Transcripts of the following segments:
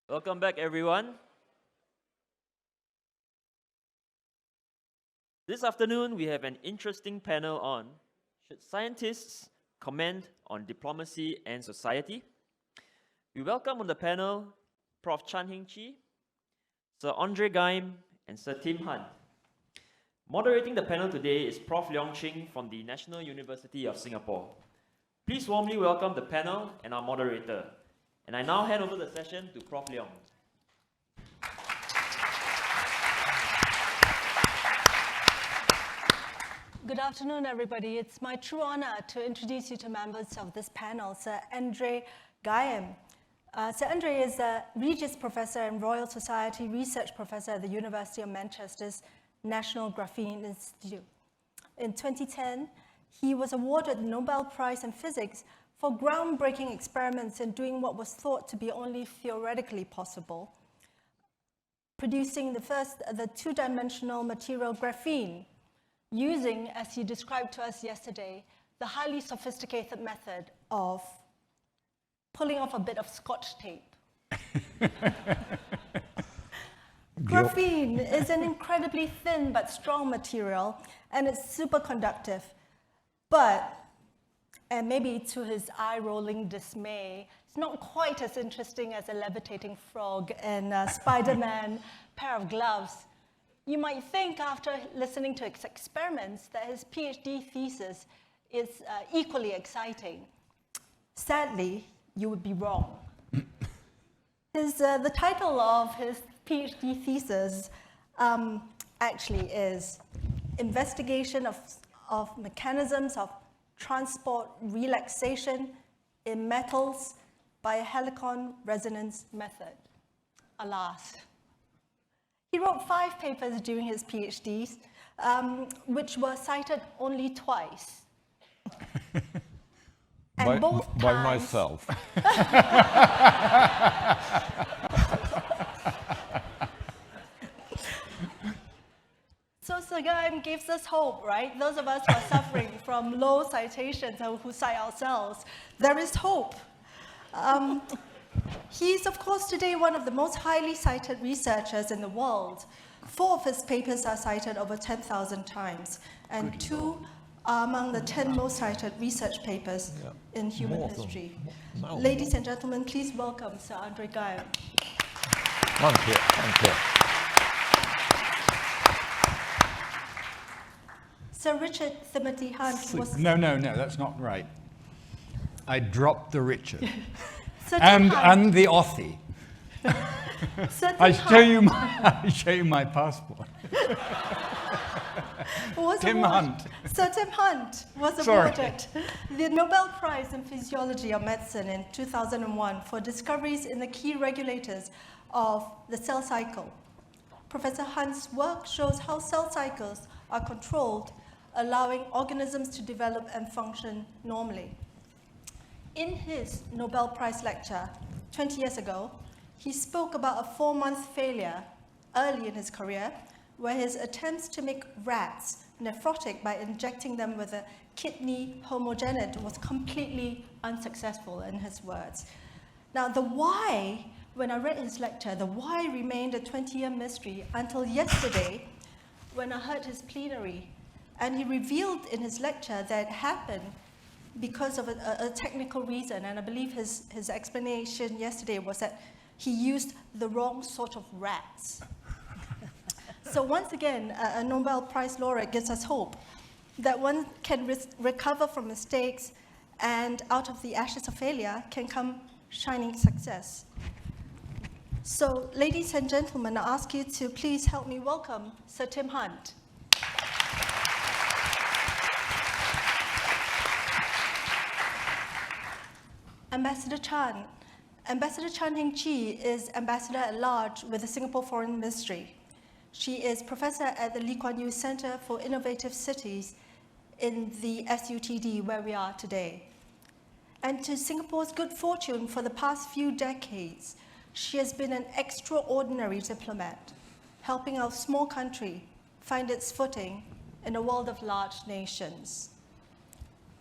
Welcome back, everyone. This afternoon, we have an interesting panel on should scientists comment on diplomacy and society? We welcome on the panel Prof Chan Chee, Sir Andre Geim, and Sir Tim Hunt. Moderating the panel today is Prof Leong Ching from the National University of Singapore. Please warmly welcome the panel and our moderator. And I now hand over the session to Prof Leong. Good afternoon, everybody. It's my true honor to introduce you to members of this panel, Sir Andre Geim. Sir Andre is a Regius Professor and Royal Society Research Professor at the University of Manchester's National Graphene Institute. In 2010, he was awarded the Nobel Prize in Physics for groundbreaking experiments in doing what was thought to be only theoretically possible, producing the two-dimensional material graphene, using, as he described to us yesterday, the highly sophisticated method of pulling off a bit of Scotch tape. Graphene is an incredibly thin but strong material, and it's superconductive. But, and maybe to his eye-rolling dismay, it's not quite as interesting as a levitating frog and a Spider-Man pair of gloves. You might think, after listening to his experiments, that his PhD thesis is equally exciting. Sadly, you would be wrong. The title of his PhD thesis actually is Investigation of Mechanisms of Transport Relaxation in Metals by a Helicon Resonance Method. Alas. He wrote 5 papers during his PhDs, which were cited only twice. And by myself. So Sir Geim gives us hope, right? Those of us who are suffering from low citations and who cite ourselves, there is hope. He's, of course, today one of the most highly cited researchers in the world. 4 of his papers are cited over 10,000 times, and 2 are among the 10 most cited research papers in human history. Ladies and gentlemen, please welcome Sir Andre Geim. Thank you. Thank you. Sir Richard Timothy Hunt was... No, that's not right. I dropped the Richard. and the Othy. I show you my passport. Tim Hunt. Sir Tim Hunt was awarded the Nobel Prize in Physiology or Medicine in 2001 for discoveries in the key regulators of the cell cycle. Professor Hunt's work shows how cell cycles are controlled, allowing organisms to develop and function normally. In his Nobel Prize lecture 20 years ago, he spoke about a 4-month failure early in his career, where his attempts to make rats nephrotic by injecting them with a kidney homogenate was completely unsuccessful, in his words. Now, the why, when I read his lecture, the why remained a 20-year mystery until yesterday, when I heard his plenary, and he revealed in his lecture that it happened because of a technical reason, and I believe his explanation yesterday was that he used the wrong sort of rats. So once again, a Nobel Prize laureate gives us hope that one can recover from mistakes, and out of the ashes of failure can come shining success. So ladies and gentlemen, I ask you to please help me welcome Sir Tim Hunt. Ambassador Chan. Ambassador Chan Chee is Ambassador at Large with the Singapore Foreign Ministry. She is Professor at the Lee Kuan Yew Center for Innovative Cities in the SUTD, where we are today. And to Singapore's good fortune for the past few decades, she has been an extraordinary diplomat, helping our small country find its footing in a world of large nations.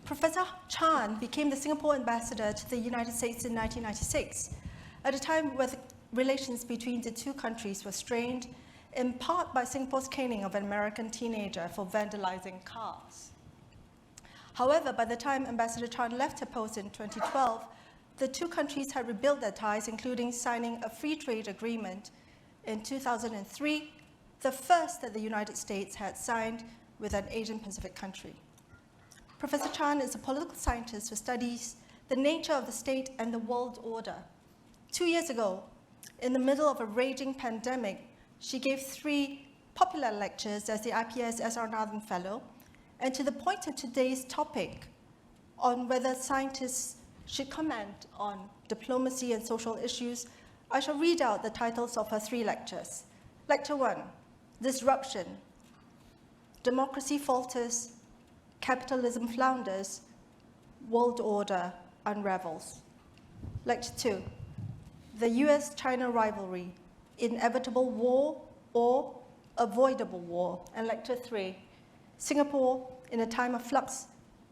Professor Chan became the Singapore ambassador to the United States in 1996, at a time relations between the two countries were strained, in part by Singapore's caning of an American teenager for vandalizing cars. However, by the time Ambassador Chan left her post in 2012, the two countries had rebuilt their ties, including signing a free trade agreement in 2003, the first that the United States had signed with an Asian Pacific country. Professor Chan is a political scientist who studies the nature of the state and the world order. 2 years ago, in the middle of a raging pandemic, she gave 3 popular lectures as the IPS S.R. Nathan Fellow, and to the point of today's topic on whether scientists should comment on diplomacy and social issues, I shall read out the titles of her 3 lectures. Lecture 1, Disruption, Democracy Falters, Capitalism Flounders, World Order Unravels. Lecture 2, The US-China Rivalry, Inevitable War or Avoidable War. And Lecture 3, Singapore in a Time of Flux,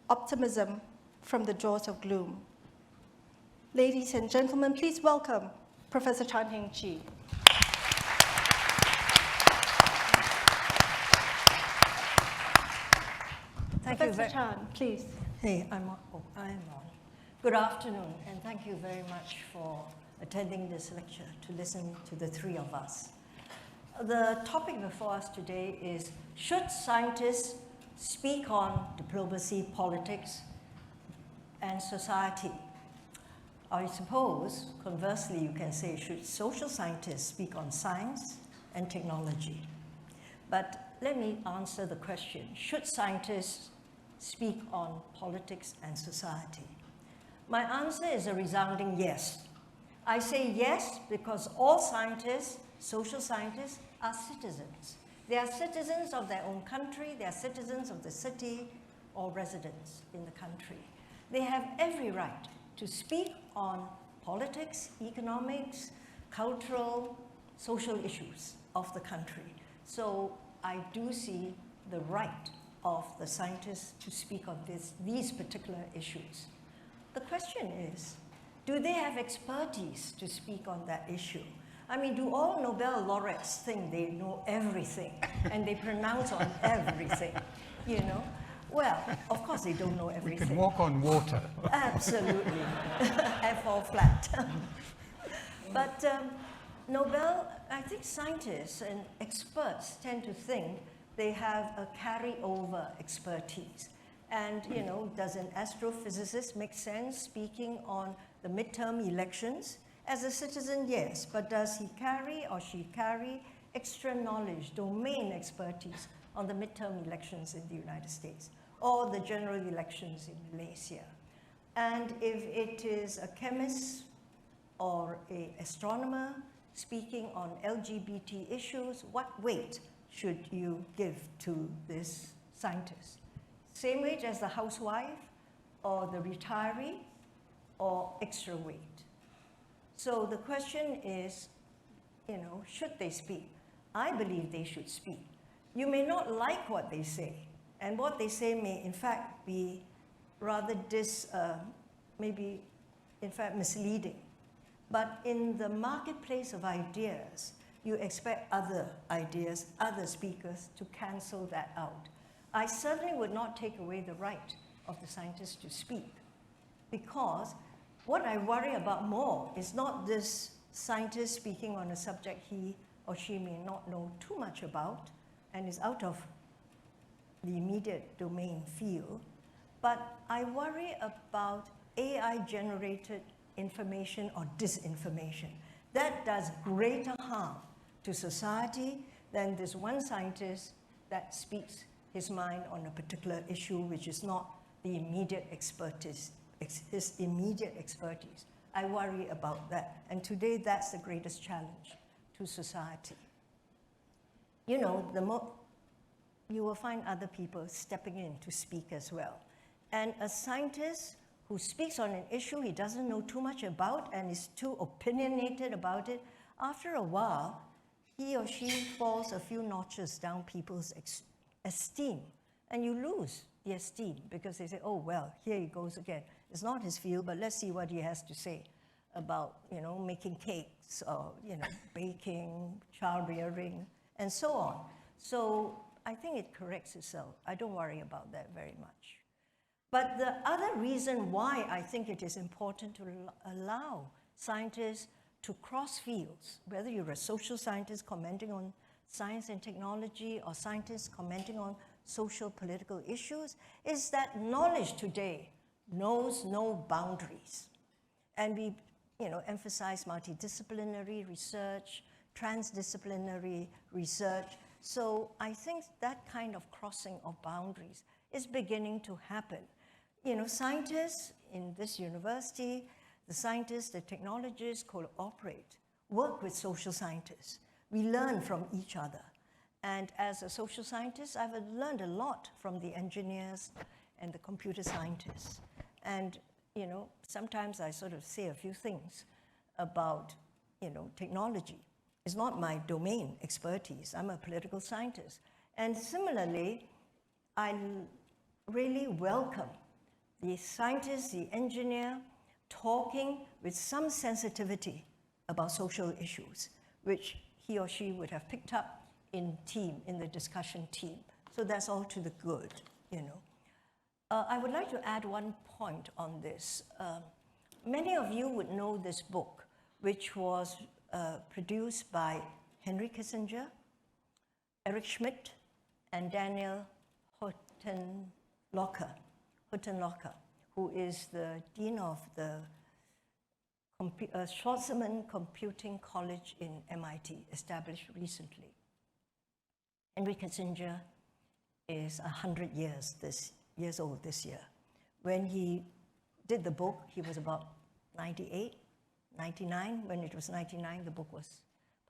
Optimism from the Jaws of Gloom. Ladies and gentlemen, please welcome Professor Chan Heng Chee. Professor Chan, please. Hey, I'm on. Good afternoon, and thank you very much for attending this lecture to listen to the 3 of us. The topic before us today is, should scientists speak on diplomacy, politics, and society? I suppose, conversely, you can say, should social scientists speak on science and technology? But let me answer the question, should scientists speak on politics and society? My answer is a resounding yes. I say yes because all scientists, social scientists, are citizens. They are citizens of their own country, they are citizens of the city or residents in the country. They have every right to speak on politics, economics, cultural, social issues of the country. So I do see the right of the scientists to speak on these particular issues. The question is, do they have expertise to speak on that issue? I mean, do all Nobel laureates think they know everything and they pronounce on everything, you know? Well, of course they don't know We everything. can walk on water. Absolutely, and fall flat. But I think scientists and experts tend to think they have a carry-over expertise. And, you know, does an astrophysicist make sense speaking on the midterm elections? As a citizen, yes, but does he carry or she carry extra knowledge, domain expertise on the midterm elections in the United States or the general elections in Malaysia? And if it is a chemist or an astronomer speaking on LGBT issues, what weight should you give to this scientist? Same weight as the housewife or the retiree or extra weight? So the question is, you know, should they speak? I believe they should speak. You may not like what they say, and what they say may in fact be rather maybe in fact misleading. But in the marketplace of ideas, you expect other ideas, other speakers to cancel that out. I certainly would not take away the right of the scientists to speak, because what I worry about more is not this scientist speaking on a subject he or she may not know too much about and is out of the immediate domain field, but I worry about AI-generated information or disinformation. That does greater harm to society than this one scientist that speaks his mind on a particular issue which is not the immediate expertise, his immediate expertise. I worry about that. And today, that's the greatest challenge to society. You know, you will find other people stepping in to speak as well. And a scientist who speaks on an issue he doesn't know too much about and is too opinionated about it, after a while, he or she falls a few notches down people's esteem. And you lose the esteem because they say, oh, well, here he goes again. It's not his field, but let's see what he has to say. about, making cakes or, baking, child rearing, and so on. So I think it corrects itself. I don't worry about that very much. But the other reason why I think it is important to allow scientists to cross fields, whether you're a social scientist commenting on science and technology or scientists commenting on social political issues, is that knowledge today knows no boundaries. And we emphasize multidisciplinary research, transdisciplinary research. So I think that kind of crossing of boundaries is beginning to happen. Scientists in this university, the scientists, the technologists cooperate, work with social scientists. We learn from each other. And as a social scientist, I've learned a lot from the engineers and the computer scientists. And sometimes I sort of say a few things about, technology. It's not my domain expertise. I'm a political scientist. And similarly, I really welcome the scientist, the engineer, talking with some sensitivity about social issues, which he or she would have picked up in the discussion team. So that's all to the good, I would like to add one point on this. Many of you would know this book, which was produced by Henry Kissinger, Eric Schmidt, and Daniel Huttenlocher, who is the dean of the Schwarzman Computing College in MIT, established recently. Henry Kissinger is 100 years old this year. When he did the book, he was about 98, 99. When it was 99, the book was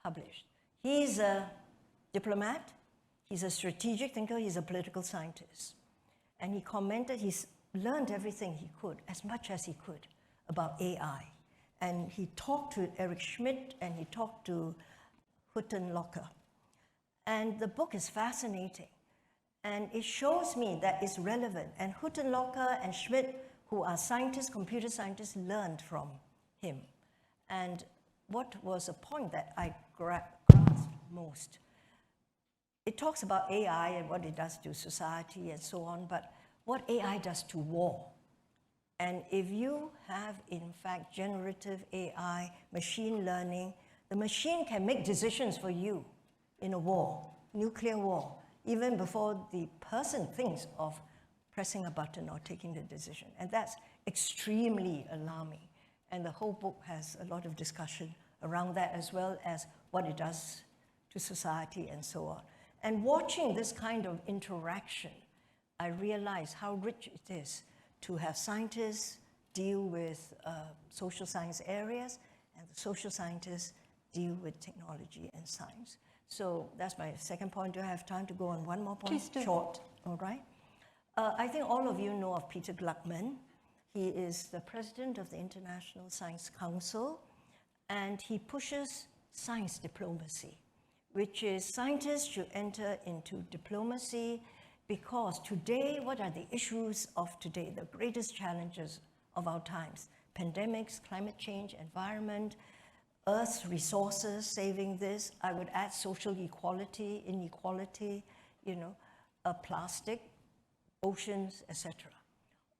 published. He's a diplomat, he's a strategic thinker, he's a political scientist. And he commented, he's learned everything he could, as much as he could, about AI. And he talked to Eric Schmidt and he talked to Huttenlocher. And the book is fascinating. And it shows me that it's relevant. And Huttenlocher and Schmidt, who are scientists, computer scientists, learned from him. And what was a point that I grasped most? It talks about AI and what it does to society and so on, but what AI does to war. And if you have, in fact, generative AI, machine learning, the machine can make decisions for you in a war, nuclear war, even before the person thinks of pressing a button or taking the decision. And that's extremely alarming. And the whole book has a lot of discussion around that, as well as what it does to society and so on. And watching this kind of interaction, I realize how rich it is to have scientists deal with social science areas, and the social scientists deal with technology and science. So that's my second point. Do I have time to go on one more point? Please do. Short, all right? I think all of you know of Peter Gluckman. He is the president of the International Science Council, and he pushes science diplomacy, which is scientists should enter into diplomacy because today, what are the issues of today, the greatest challenges of our times? Pandemics, climate change, environment, Earth's resources, saving this. I would add social equality, inequality, plastic, oceans, etc.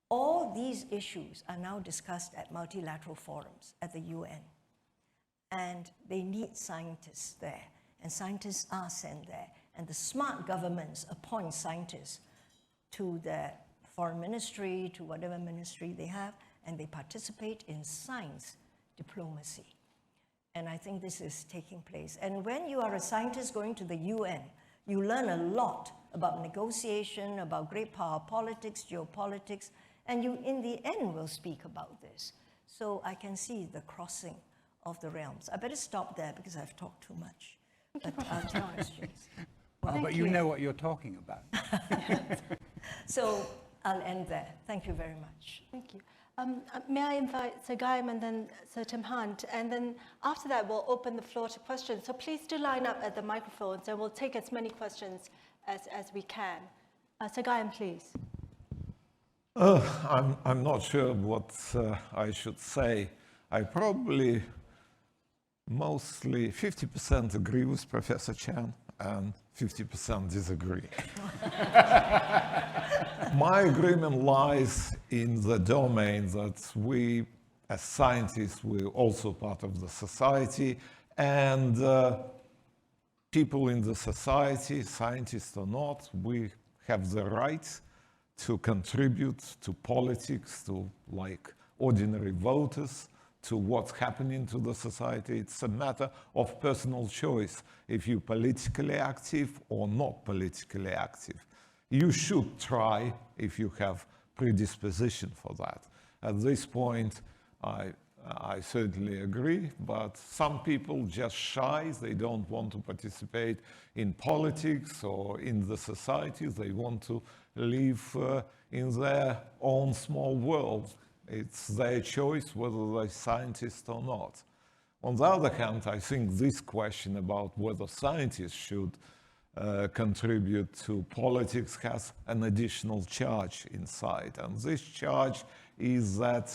All these issues are now discussed at multilateral forums at the UN. And they need scientists there, and scientists are sent there. And the smart governments appoint scientists to their foreign ministry, to whatever ministry they have, and they participate in science diplomacy. And I think this is taking place. And when you are a scientist going to the UN, you learn a lot about negotiation, about great power politics, geopolitics, and you, in the end, will speak about this. So I can see the crossing of the realms. I better stop there because I've talked too much. But I'll take questions. Well, but you know what you're talking about. So I'll end there. Thank you very much. Thank you. May I invite Sir Geim and then Sir Tim Hunt, and then after that we'll open the floor to questions. So please do line up at the microphones and we'll take as many questions as we can. Sir Geim, please. I'm not sure what I should say. I probably mostly 50% agree with Professor Chan and 50% disagree. My agreement lies in the domain that we, as scientists, we're also part of the society, and people in the society, scientists or not, we have the right to contribute to politics, to like ordinary voters, to what's happening to the society. It's a matter of personal choice if you're politically active or not politically active. You should try if you have predisposition for that. At this point, I certainly agree, but some people just shy. They don't want to participate in politics or in the society. They want to live in their own small world. It's their choice whether they're scientists or not. On the other hand, I think this question about whether scientists should contribute to politics has an additional charge inside. And this charge is that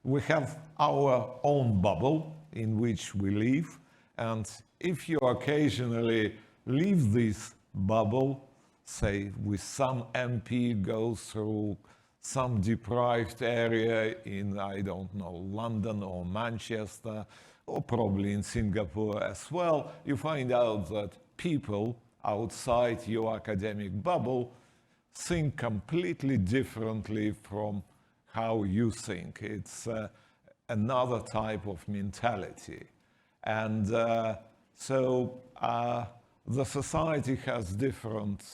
we have our own bubble in which we live. And if you occasionally leave this bubble, say with some MP goes through some deprived area in, I don't know, London or Manchester, or probably in Singapore as well, you find out that people outside your academic bubble think completely differently from how you think. It's another type of mentality. And so the society has different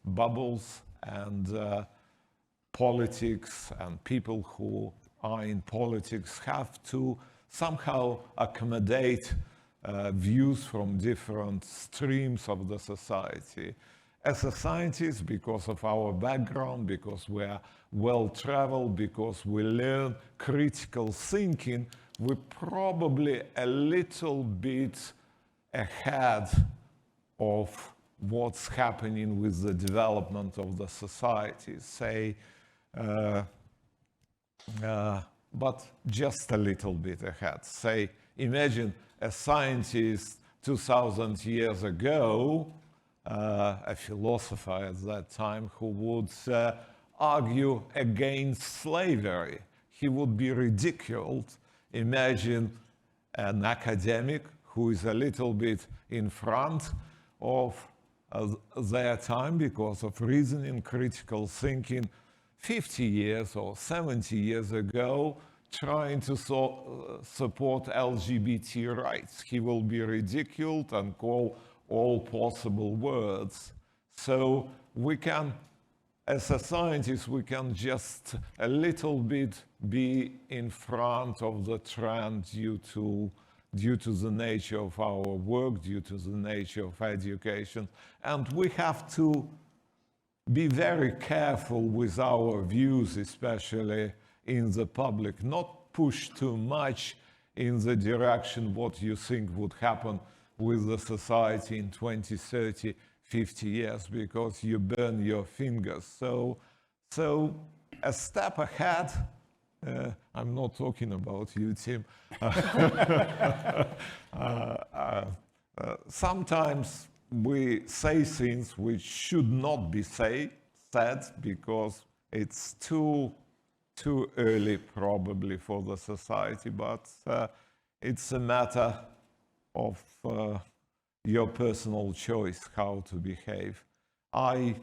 bubbles, and politics and people who are in politics have to somehow accommodate views from different streams of the society. As a scientist, because of our background, because we are well-traveled, because we learn critical thinking, we're probably a little bit ahead of what's happening with the development of the society, say, but just a little bit ahead. Say, imagine a scientist 2,000 years ago, a philosopher at that time, who would argue against slavery. He would be ridiculed. Imagine an academic who is a little bit in front of their time because of reasoning, critical thinking, 50 years or 70 years ago, trying to support LGBT rights. He will be ridiculed and called all possible words. So we can, as a scientist, we can just a little bit be in front of the trend due to the nature of our work, due to the nature of education. And we have to be very careful with our views, especially in the public, not push too much in the direction what you think would happen with the society in 20, 30, 50 years, because you burn your fingers. So a step ahead, I'm not talking about you, Tim. Sometimes we say things which should not be said because it's too early probably for the society, but it's a matter of your personal choice how to behave. I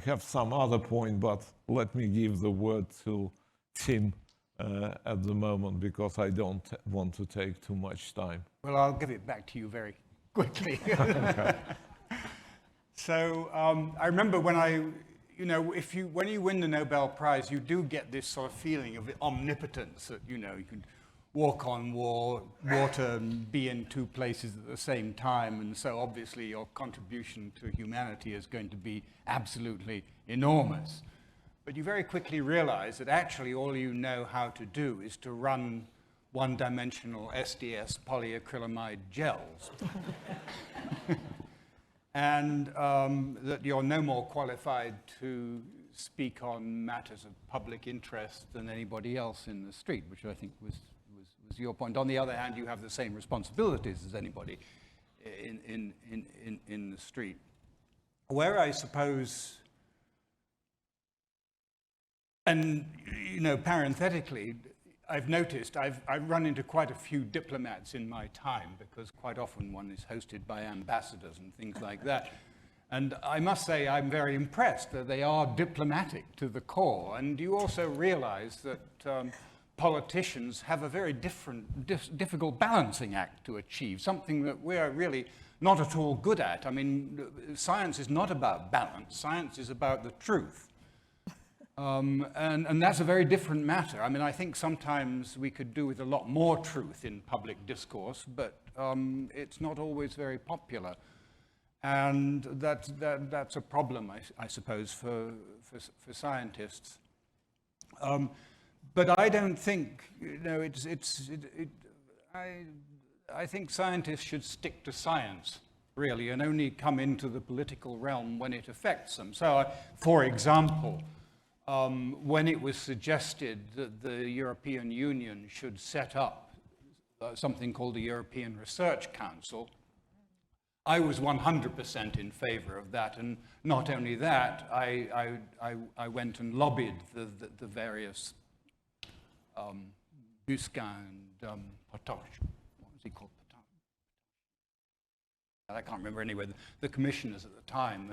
have some other point, but let me give the word to Tim at the moment, because I don't want to take too much time. Well, I'll give it back to you very quickly. So I remember when when you win the Nobel Prize, you do get this sort of feeling of omnipotence, that, you can walk on water and be in two places at the same time. And so obviously your contribution to humanity is going to be absolutely enormous. But you very quickly realize that actually all you know how to do is to run one-dimensional SDS polyacrylamide gels. And that you're no more qualified to speak on matters of public interest than anybody else in the street, which I think was your point. On the other hand, you have the same responsibilities as anybody in the street. Where I suppose, and you know, parenthetically, I've noticed I've run into quite a few diplomats in my time, because quite often one is hosted by ambassadors and things like that. And I must say I'm very impressed that they are diplomatic to the core. And you also realize that politicians have a very difficult balancing act to achieve, something that we're really not at all good at. I mean, science is not about balance. Science is about the truth. And that's a very different matter. I mean, I think sometimes we could do with a lot more truth in public discourse, but it's not always very popular. And that's a problem, I suppose, for scientists. But I don't think, you know, I think scientists should stick to science, really, and only come into the political realm when it affects them. So, for example, when it was suggested that the European Union should set up something called the European Research Council, I was 100% in favor of that. And not only that, I went and lobbied the various Busquin and Potosh. What was he called? I can't remember anyway, the commissioners at the time.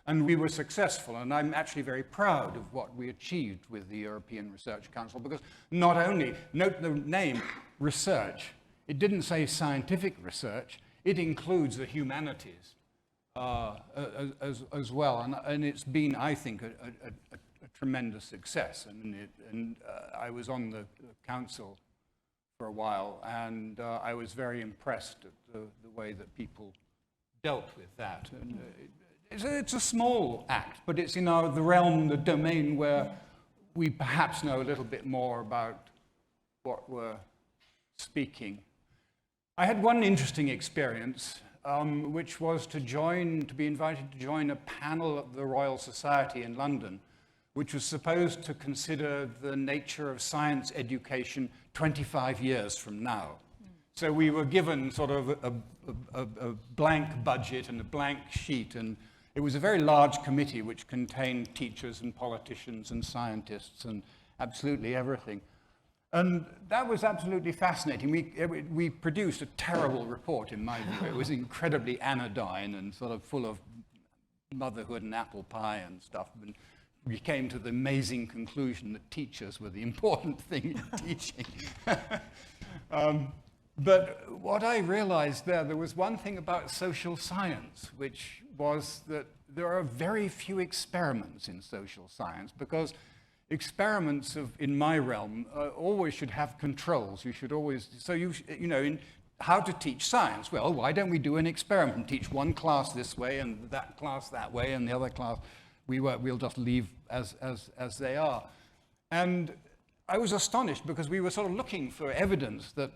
And we were successful, and I'm actually very proud of what we achieved with the European Research Council, because not only, note the name, research, it didn't say scientific research, it includes the humanities as well, and it's been, I think, a tremendous success. And I was on the council for a while, and I was very impressed at the way that people dealt with that. And it's a small act, but it's in the realm, the domain where we perhaps know a little bit more about what we're speaking. I had one interesting experience, which was to be invited to join a panel at the Royal Society in London, which was supposed to consider the nature of science education 25 years from now. So we were given sort of a blank budget and a blank sheet, and it was a very large committee which contained teachers and politicians and scientists and absolutely everything. And that was absolutely fascinating. We produced a terrible report, in my view. It was incredibly anodyne and sort of full of motherhood and apple pie and stuff. And we came to the amazing conclusion that teachers were the important thing in teaching. But what I realized there was one thing about social science, which was that there are very few experiments in social science, because experiments in my realm always should have controls. You should always, so you know, in how to teach science. Well, why don't we do an experiment? Teach one class this way and that class that way, and the other class we'll just leave as they are. And I was astonished, because we were sort of looking for evidence that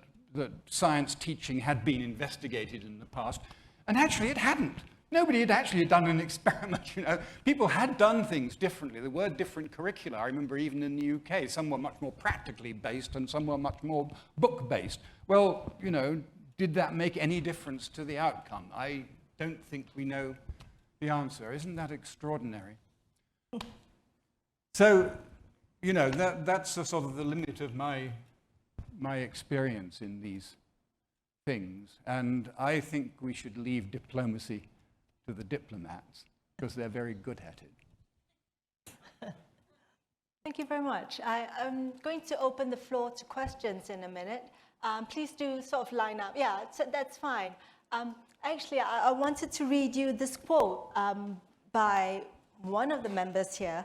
science teaching had been investigated in the past, and actually it hadn't. Nobody had actually done an experiment, you know. People had done things differently. There were different curricula. I remember even in the UK, some were much more practically based and some were much more book-based. Well, you know, did that make any difference to the outcome? I don't think we know the answer. Isn't that extraordinary? So, you know, that's the sort of the limit of my experience in these things. And I think we should leave diplomacy to the diplomats, because they're very good at it. Thank you very much. I'm going to open the floor to questions in a minute. Please do sort of line up. Yeah, so that's fine. Actually, I wanted to read you this quote by one of the members here,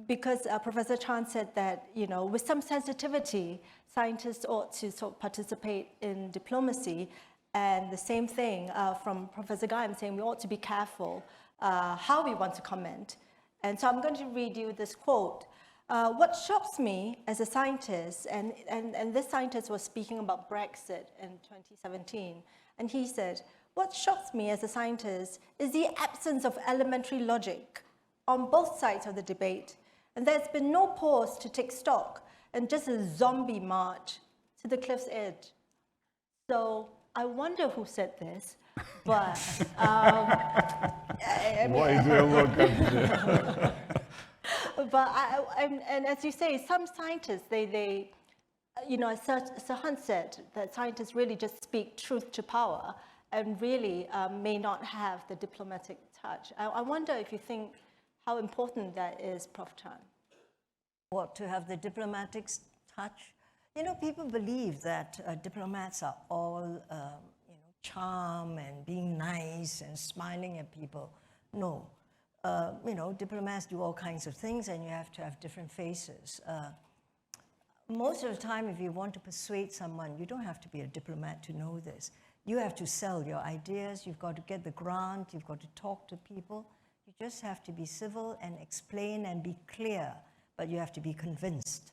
because Professor Chan said that, you know, with some sensitivity, scientists ought to sort of participate in diplomacy. And the same thing from Professor Geim, saying we ought to be careful how we want to comment. And so I'm going to read you this quote. What shocks me as a scientist, and this scientist was speaking about Brexit in 2017, and he said, what shocks me as a scientist is the absence of elementary logic on both sides of the debate, and there's been no pause to take stock, and just a zombie march to the cliff's edge. So I wonder who said this, but Why do you look at me? but and as you say, some scientists, they you know, as Sir Hunt said, that scientists really just speak truth to power and really may not have the diplomatic touch. I wonder if you think how important that is, Prof Chan. What, to have the diplomatic touch? You know, people believe that diplomats are all, you know, charm and being nice and smiling at people. No. You know, diplomats do all kinds of things and you have to have different faces. Most of the time, if you want to persuade someone, you don't have to be a diplomat to know this. You have to sell your ideas, you've got to get the grant, you've got to talk to people. You just have to be civil and explain and be clear, but you have to be convinced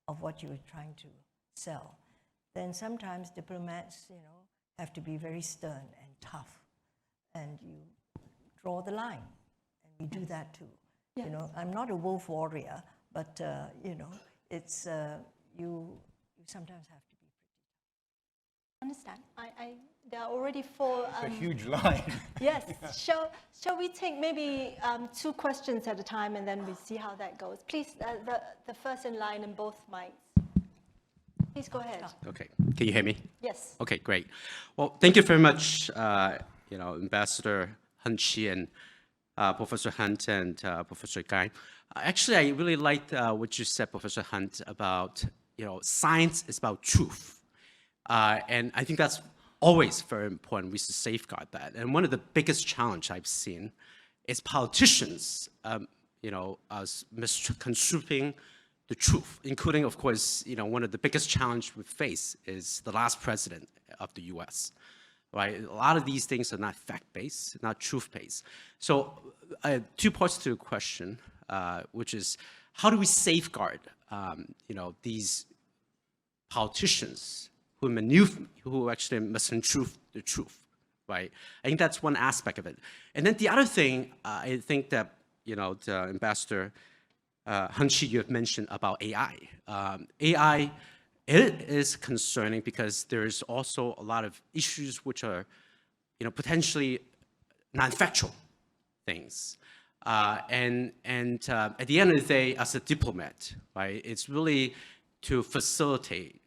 of what you're trying to sell. Then sometimes diplomats, you know, have to be very stern and tough, and you draw the line, and we do that too. Yes. You know, I'm not a wolf warrior, but you know, it's you sometimes have to be pretty. Understand? There are already 4. It's a huge line. Yes. Shall we take maybe 2 questions at a time, and then we see how that goes? Please, the first in line in both mics. Please go ahead. Okay. Can you hear me? Yes. Okay, great. Well, thank you very much, you know, Ambassador Chee and Professor Hunt and Professor Geim. Actually, I really liked what you said, Professor Hunt, about, you know, science is about truth. And I think that's always very important. We should safeguard that. And one of the biggest challenge I've seen is politicians, you know, misconstruing the truth, including, of course, you know, one of the biggest challenge we face is the last president of the US, right? A lot of these things are not fact-based, not truth-based. So 2 parts to the question, which is, how do we safeguard, you know, these politicians who actually misconstrue the truth, right? I think that's one aspect of it. And then the other thing, I think that, you know, the Ambassador Chee, you have mentioned about AI. AI, it is concerning because there's also a lot of issues which are, you know, potentially non-factual things. And at the end of the day, as a diplomat, right, it's really to facilitate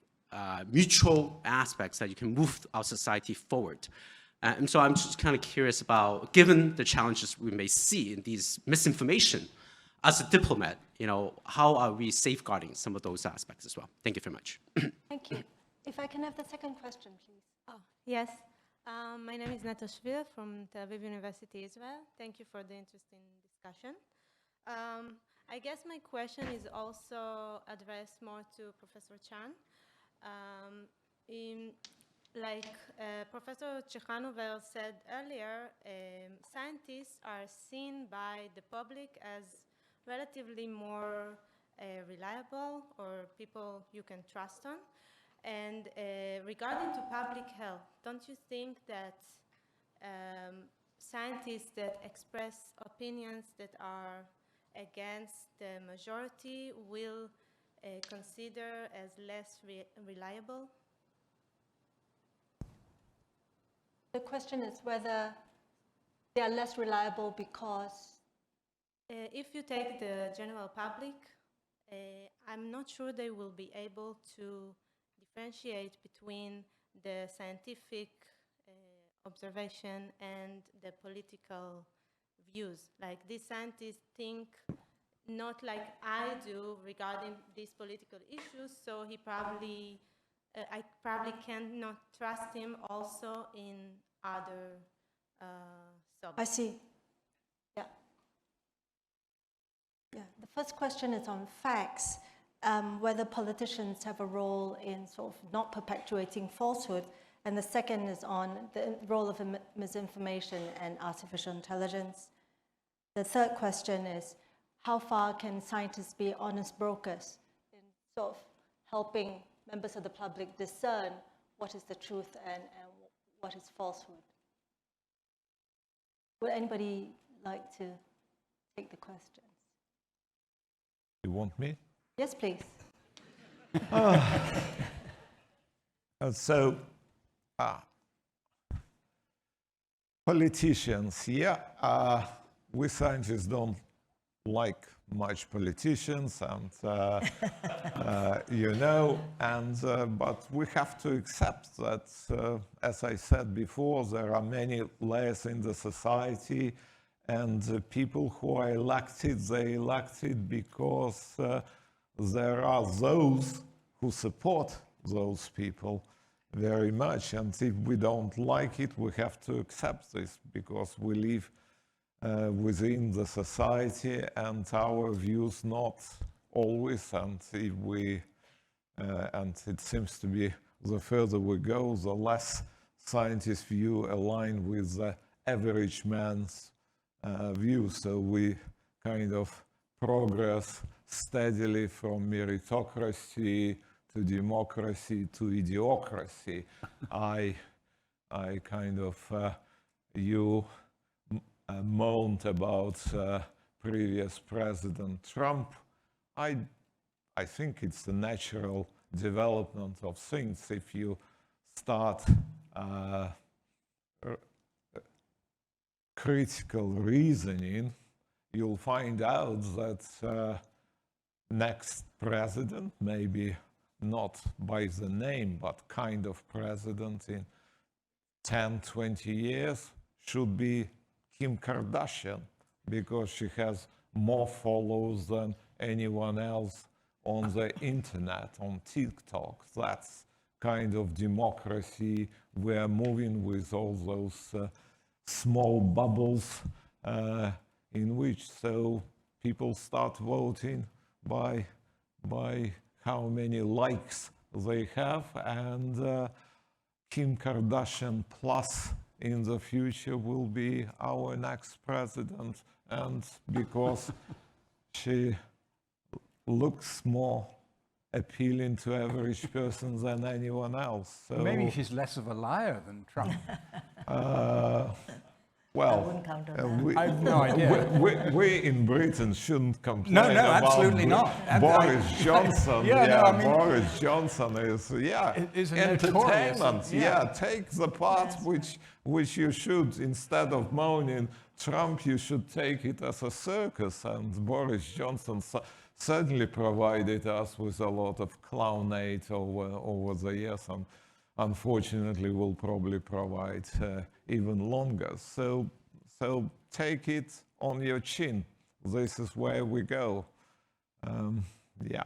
mutual aspects that you can move our society forward. And so I'm just kind of curious about, given the challenges we may see in these misinformation, as a diplomat, you know, how are we safeguarding some of those aspects as well? Thank you very much. Thank you. If I can have the second question, please. Oh, yes. My name is Natashvili from Tel Aviv University as well. Thank you for the interesting discussion. I guess my question is also addressed more to Professor Chan. Like Professor Chekhanovell said earlier, scientists are seen by the public as relatively more reliable or people you can trust on. And regarding to public health, don't you think that scientists that express opinions that are against the majority will consider as less reliable? The question is whether they are less reliable because... If you take the general public, I'm not sure they will be able to differentiate between the scientific observation and the political views. Like these scientists think not like I do regarding these political issues, so he probably, I probably cannot trust him also in other subjects. I see. Yeah. Yeah. The first question is on facts, whether politicians have a role in sort of not perpetuating falsehood, and the second is on the role of misinformation and artificial intelligence. The third question is, how far can scientists be honest brokers in sort of helping members of the public discern what is the truth and what is falsehood? Would anybody like to take the questions. You want me? Yes, please. So, politicians, yeah, we scientists don't like much politicians, and you know, and but we have to accept that, as I said before, there are many layers in the society, and people who are elected, they elected because there are those who support those people very much, and if we don't like it, we have to accept this because we live within the society, and our views not always, and if we and it seems to be the further we go, the less scientists' view align with the average man's view. So we kind of progress steadily from meritocracy to democracy to idiocracy. I kind of you moaned about previous President Trump. I think it's the natural development of things. If you start critical reasoning, you'll find out that next president, maybe not by the name, but kind of president in 10, 20 years, should be Kim Kardashian, because she has more followers than anyone else on the internet, on TikTok. That's kind of democracy. We're moving with all those small bubbles in which so people start voting by how many likes they have, and Kim Kardashian plus in the future will be our next president, and because she looks more appealing to average person than anyone else. So, Maybe she's less of a liar than Trump. I wouldn't count on that. I have no idea. we in Britain shouldn't complain No, about absolutely not. Boris Johnson. Yeah, no, I mean, Boris Johnson is is entertainment. notorious, Yeah, take the part which you should, instead of moaning Trump, you should take it as a circus. And Boris Johnson certainly provided us with a lot of clownade over the years, and unfortunately will probably provide even longer. So take it on your chin. This is where we go. Yeah.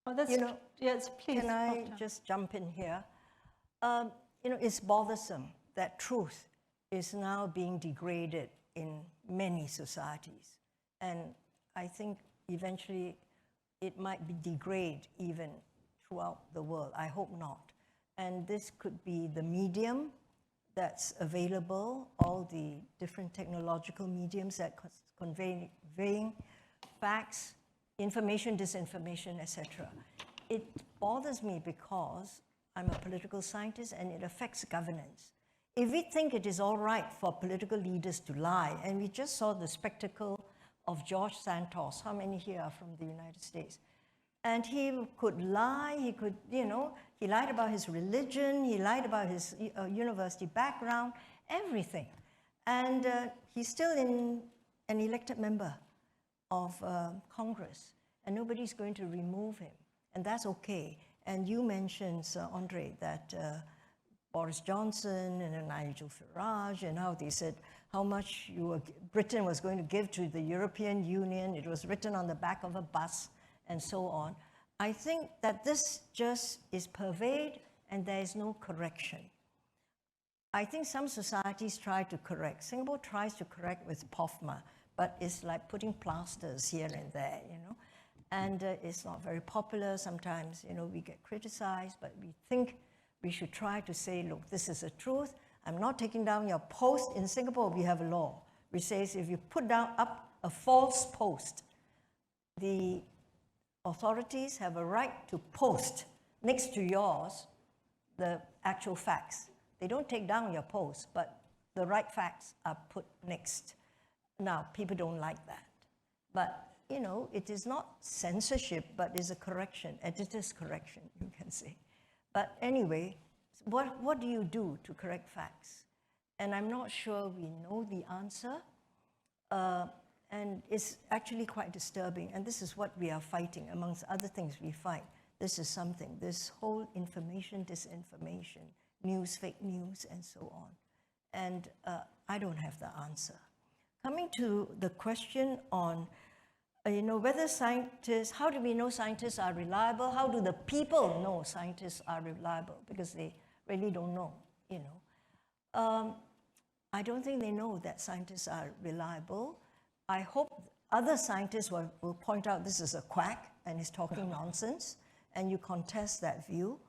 Oh, that's yes, please. Can I just jump in here? It's bothersome that truth is now being degraded in many societies. And I think eventually it might be degrade even throughout the world. I hope not. And this could be the medium that's available, all the different technological mediums that conveying facts, information, disinformation, etc. It bothers me because I'm a political scientist and it affects governance. If we think it is all right for political leaders to lie, and we just saw the spectacle of George Santos, how many here are from the United States? And he could lie, he could, he lied about his religion, he lied about his university background, everything. And he's still an elected member of Congress, and nobody's going to remove him, and that's okay. And you mentioned, Sir Andre, that Boris Johnson and Nigel Farage, and how they said how much Britain was going to give to the European Union. It was written on the back of a bus, and so on. I think that this just is pervade and there is no correction. I think some societies try to correct. Singapore tries to correct with POFMA, but it's like putting plasters here and there, And it's not very popular. Sometimes, we get criticized, but we think we should try to say, look, this is the truth. I'm not taking down your post. In Singapore, we have a law which says if you put up a false post, the authorities have a right to post next to yours the actual facts. They don't take down your post, but the right facts are put next. Now, people don't like that. But, you know, it is not censorship, but is a correction, editor's correction, you can say. But anyway, what do you do to correct facts? And I'm not sure we know the answer. And it's actually quite disturbing. And this is what we are fighting, amongst other things we fight. This is something, this whole information, disinformation, news, fake news, and so on. And I don't have the answer. Coming to the question on, you know, whether scientists, how do we know scientists are reliable? How do the people know scientists are reliable? Because they really don't know, you know. I don't think they know that scientists are reliable. I hope other scientists will point out this is a quack and he's talking nonsense, and you contest that view.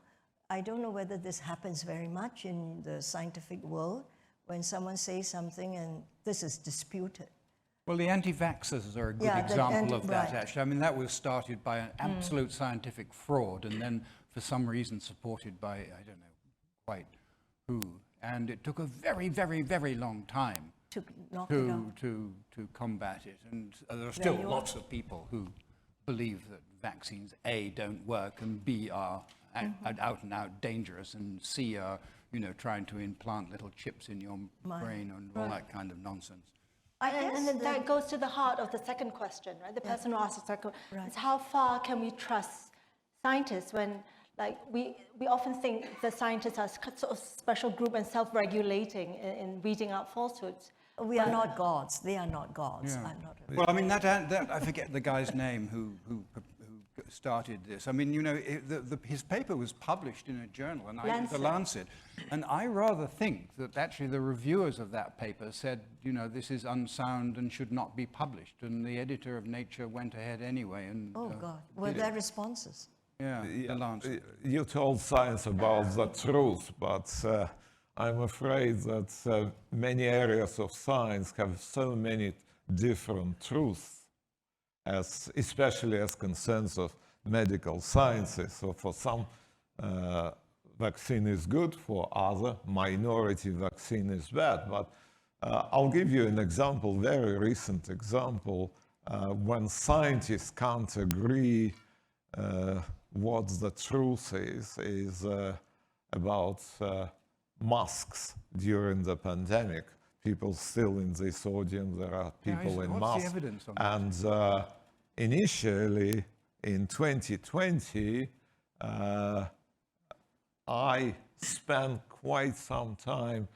I don't know whether this happens very much in the scientific world, when someone says something and this is disputed. Well, the anti-vaxxers are a good example of that, actually. I mean, that was started by an absolute scientific fraud, and then for some reason supported by, I don't know quite who. And it took a very, very, very long time To knock it out. to combat it. And there are still lots of people who believe that vaccines, A, don't work, and B, are out and out dangerous, and C, are, you know, trying to implant little chips in your brain and all that kind of nonsense. And then that goes to the heart of the second question, right? The person who asked the second is how far can we trust scientists when, like, we often think the scientists are sort of special group and self-regulating in weeding out falsehoods. We are not gods. They are not gods. Yeah. I'm not. Well, I mean, that I forget the guy's name who started this. I mean, you know, his paper was published in a journal, and The Lancet, and I rather think that actually the reviewers of that paper said, you know, this is unsound and should not be published, and the editor of Nature went ahead anyway and Oh God, were there responses? Yeah, The Lancet. You told science about the truth, but I'm afraid that many areas of science have so many different truths, especially as concerns of medical sciences. So for some, vaccine is good, for other, minority vaccine is bad. But I'll give you an example, very recent example, when scientists can't agree what the truth is about masks during the pandemic. People still in this audience, there are people in What's masks. the evidence on that? And initially, in 2020, I spent quite some time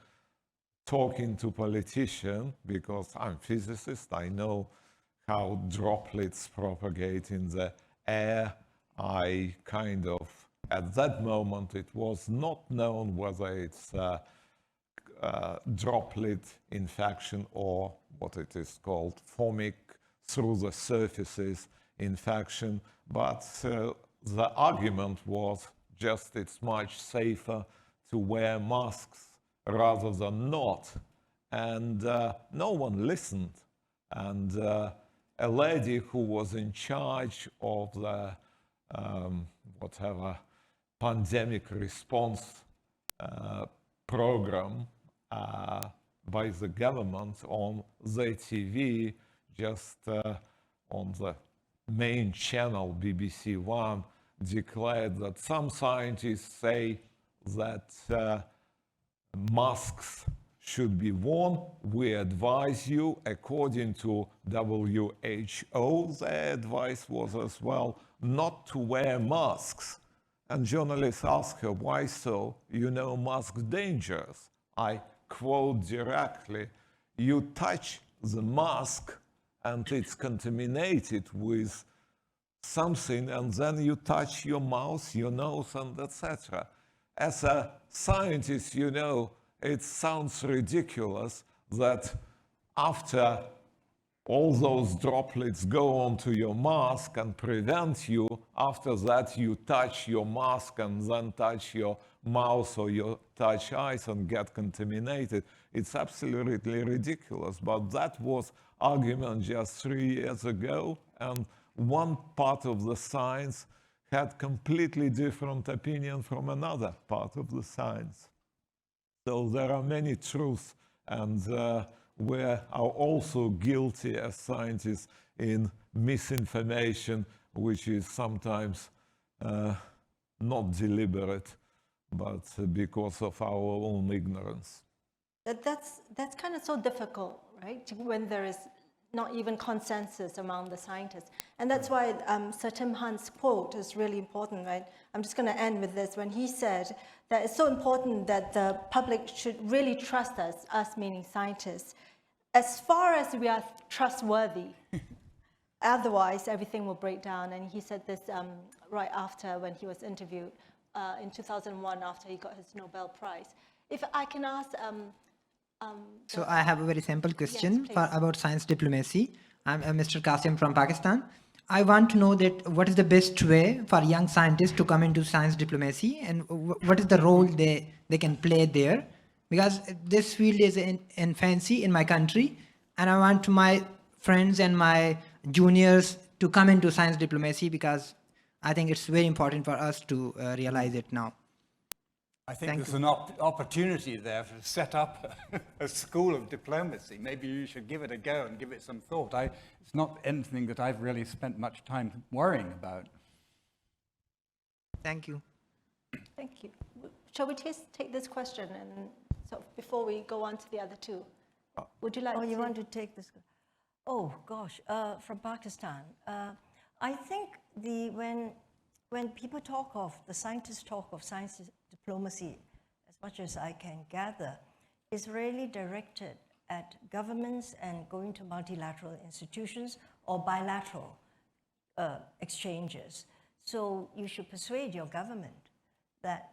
talking to politicians, because I'm a physicist, I know how droplets propagate in the air. I kind of, at that moment, it was not known whether it's droplet infection or what it is called fomic through the surfaces infection, but the argument was just it's much safer to wear masks rather than not, and no one listened. And a lady who was in charge of the whatever pandemic response program by the government on the TV, just on the main channel, BBC One, declared that some scientists say that masks should be worn. We advise you, according to WHO, their advice was as well not to wear masks. And journalists asked her, why so? You know, masks dangerous. I quote directly, you touch the mask and it's contaminated with something, and then you touch your mouth, your nose, and etc. As a scientist, you know, it sounds ridiculous that after all those droplets go onto your mask and prevent you, after that you touch your mask and then touch your mouth or you touch eyes and get contaminated. It's absolutely ridiculous, but that was argument just 3 years ago, and one part of the science had completely different opinion from another part of the science. So there are many truths, and we are also guilty as scientists in misinformation, which is sometimes not deliberate, but because of our own ignorance. That's kind of so difficult, right? When there is not even consensus among the scientists. And that's why Sir Tim Hunt's quote is really important, right? I'm just going to end with this. When he said that it's so important that the public should really trust us meaning scientists, as far as we are trustworthy. Otherwise, everything will break down. And he said this right after when he was interviewed in 2001 after he got his Nobel Prize. If I can ask... So I have a very simple question Yes, about science diplomacy. I'm Mr. Qasim from Pakistan. I want to know that what is the best way for young scientists to come into science diplomacy, and what is the role they can play there? Because this field is in infancy in my country, and I want my friends and my juniors to come into science diplomacy because I think it's very important for us to realize it now. I think there's an opportunity there to set up a school of diplomacy. Maybe you should give it a go and give it some thought. It's not anything that I've really spent much time worrying about. Thank you. Thank you. Shall we take this question and so before we go on to the other two? Would you like to? You want to take this? Oh, gosh, from Pakistan. I think when people talk of, the scientists talk of science diplomacy, as much as I can gather, is really directed at governments and going to multilateral institutions or bilateral exchanges. So you should persuade your government that,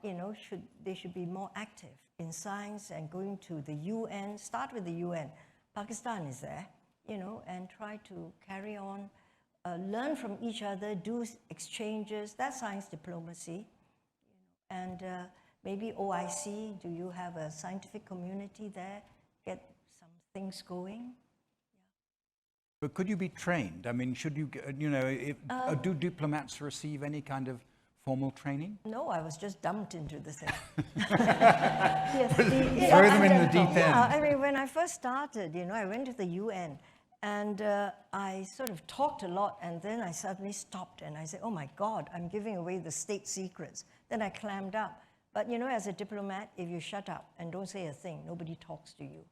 they should be more active in science and going to the UN, start with the UN. Pakistan is there, and try to carry on, learn from each other, do exchanges. That's science diplomacy. And maybe OIC, do you have a scientific community there? Get some things going? But could you be trained? I mean, should you, do diplomats receive any kind of formal training? No, I was just dumped into the thing. Yes. Throw them in the deep end. Yeah, I mean, when I first started, I went to the UN and I sort of talked a lot, and then I suddenly stopped and I said, oh my God, I'm giving away the state secrets. Then I clammed up. But as a diplomat, if you shut up and don't say a thing, nobody talks to you.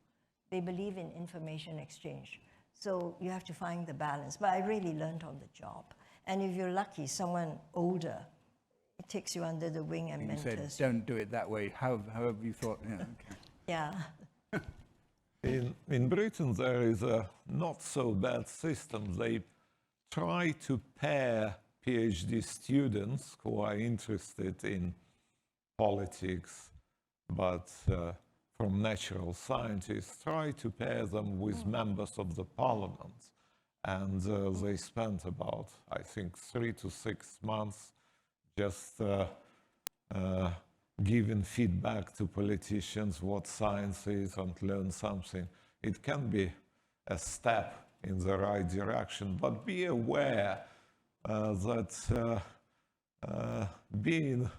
They believe in information exchange. So you have to find the balance. But I really learned on the job. And if you're lucky, someone older, it takes you under the wing and mentors. You said, don't do it that way, however you thought. Yeah, okay. Yeah. In Britain, there is a not so bad system. They try to pair PhD students who are interested in politics, but from natural scientists, try to pair them with members of the parliament. And they spent about, I think, 3 to 6 months just giving feedback to politicians what science is and learn something. It can be a step in the right direction, but be aware that being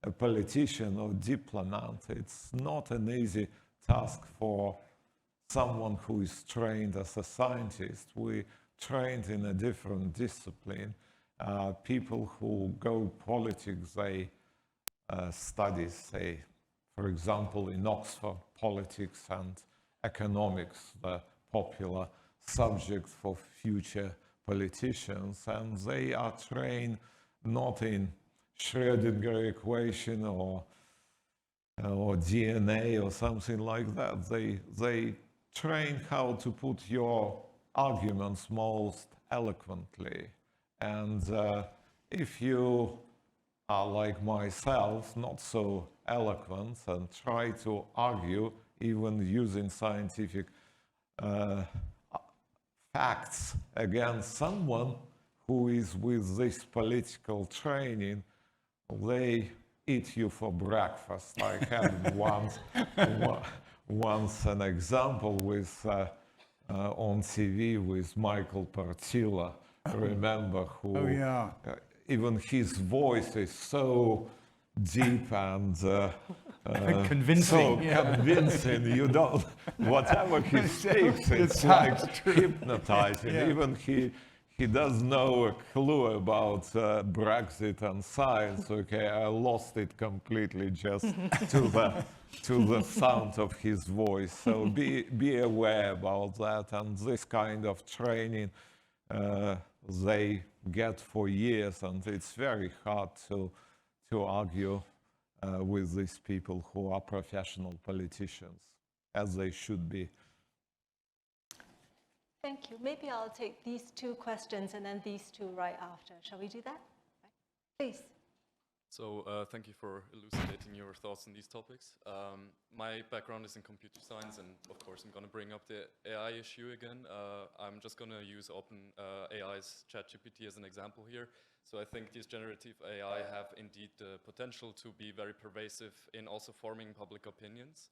a politician or diplomat, it's not an easy task for someone who is trained as a scientist. We trained in a different discipline. People who go politics, they study, say, for example, in Oxford, politics and economics, the popular subject for future politicians, and they are trained not in Schrödinger equation or DNA or something like that. They train how to put your arguments most eloquently. And if you are like myself, not so eloquent, and try to argue, even using scientific facts against someone who is with this political training, they eat you for breakfast. I had once an example with on TV with Michael Partila, remember, who Oh, yeah. Even his voice is so deep and Convincing, so yeah. convincing. You don't, whatever he speaks, it's like hypnotizing. Yeah. Even he doesn't know a clue about Brexit and science. Okay, I lost it completely just to the sound of his voice. So be aware about that, and this kind of training they get for years, and it's very hard to argue with these people who are professional politicians, as they should be. Thank you. Maybe I'll take these two questions and then these two right after. Shall we do that? Please. So thank you for elucidating your thoughts on these topics. My background is in computer science, and of course I'm going to bring up the AI issue again. I'm just going to use OpenAI's ChatGPT as an example here. So I think these generative AI have indeed the potential to be very pervasive in also forming public opinions.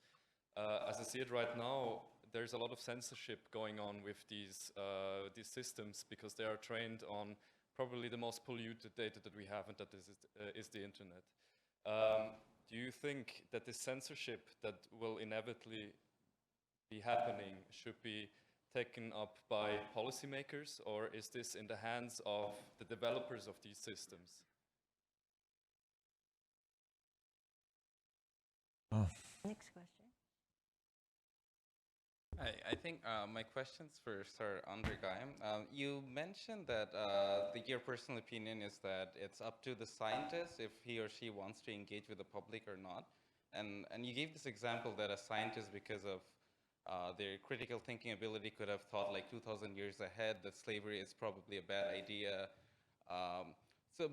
As I see it right now, there's a lot of censorship going on with these systems because they are trained on probably the most polluted data that we have, and that is the internet. Do you think that the censorship that will inevitably be happening should be taken up by policymakers, or is this in the hands of the developers of these systems? Next question. I think my question's for Sir Andre Geim. You mentioned that your personal opinion is that it's up to the scientist if he or she wants to engage with the public or not. And you gave this example that a scientist, because of their critical thinking ability, could have thought like 2,000 years ahead that slavery is probably a bad idea.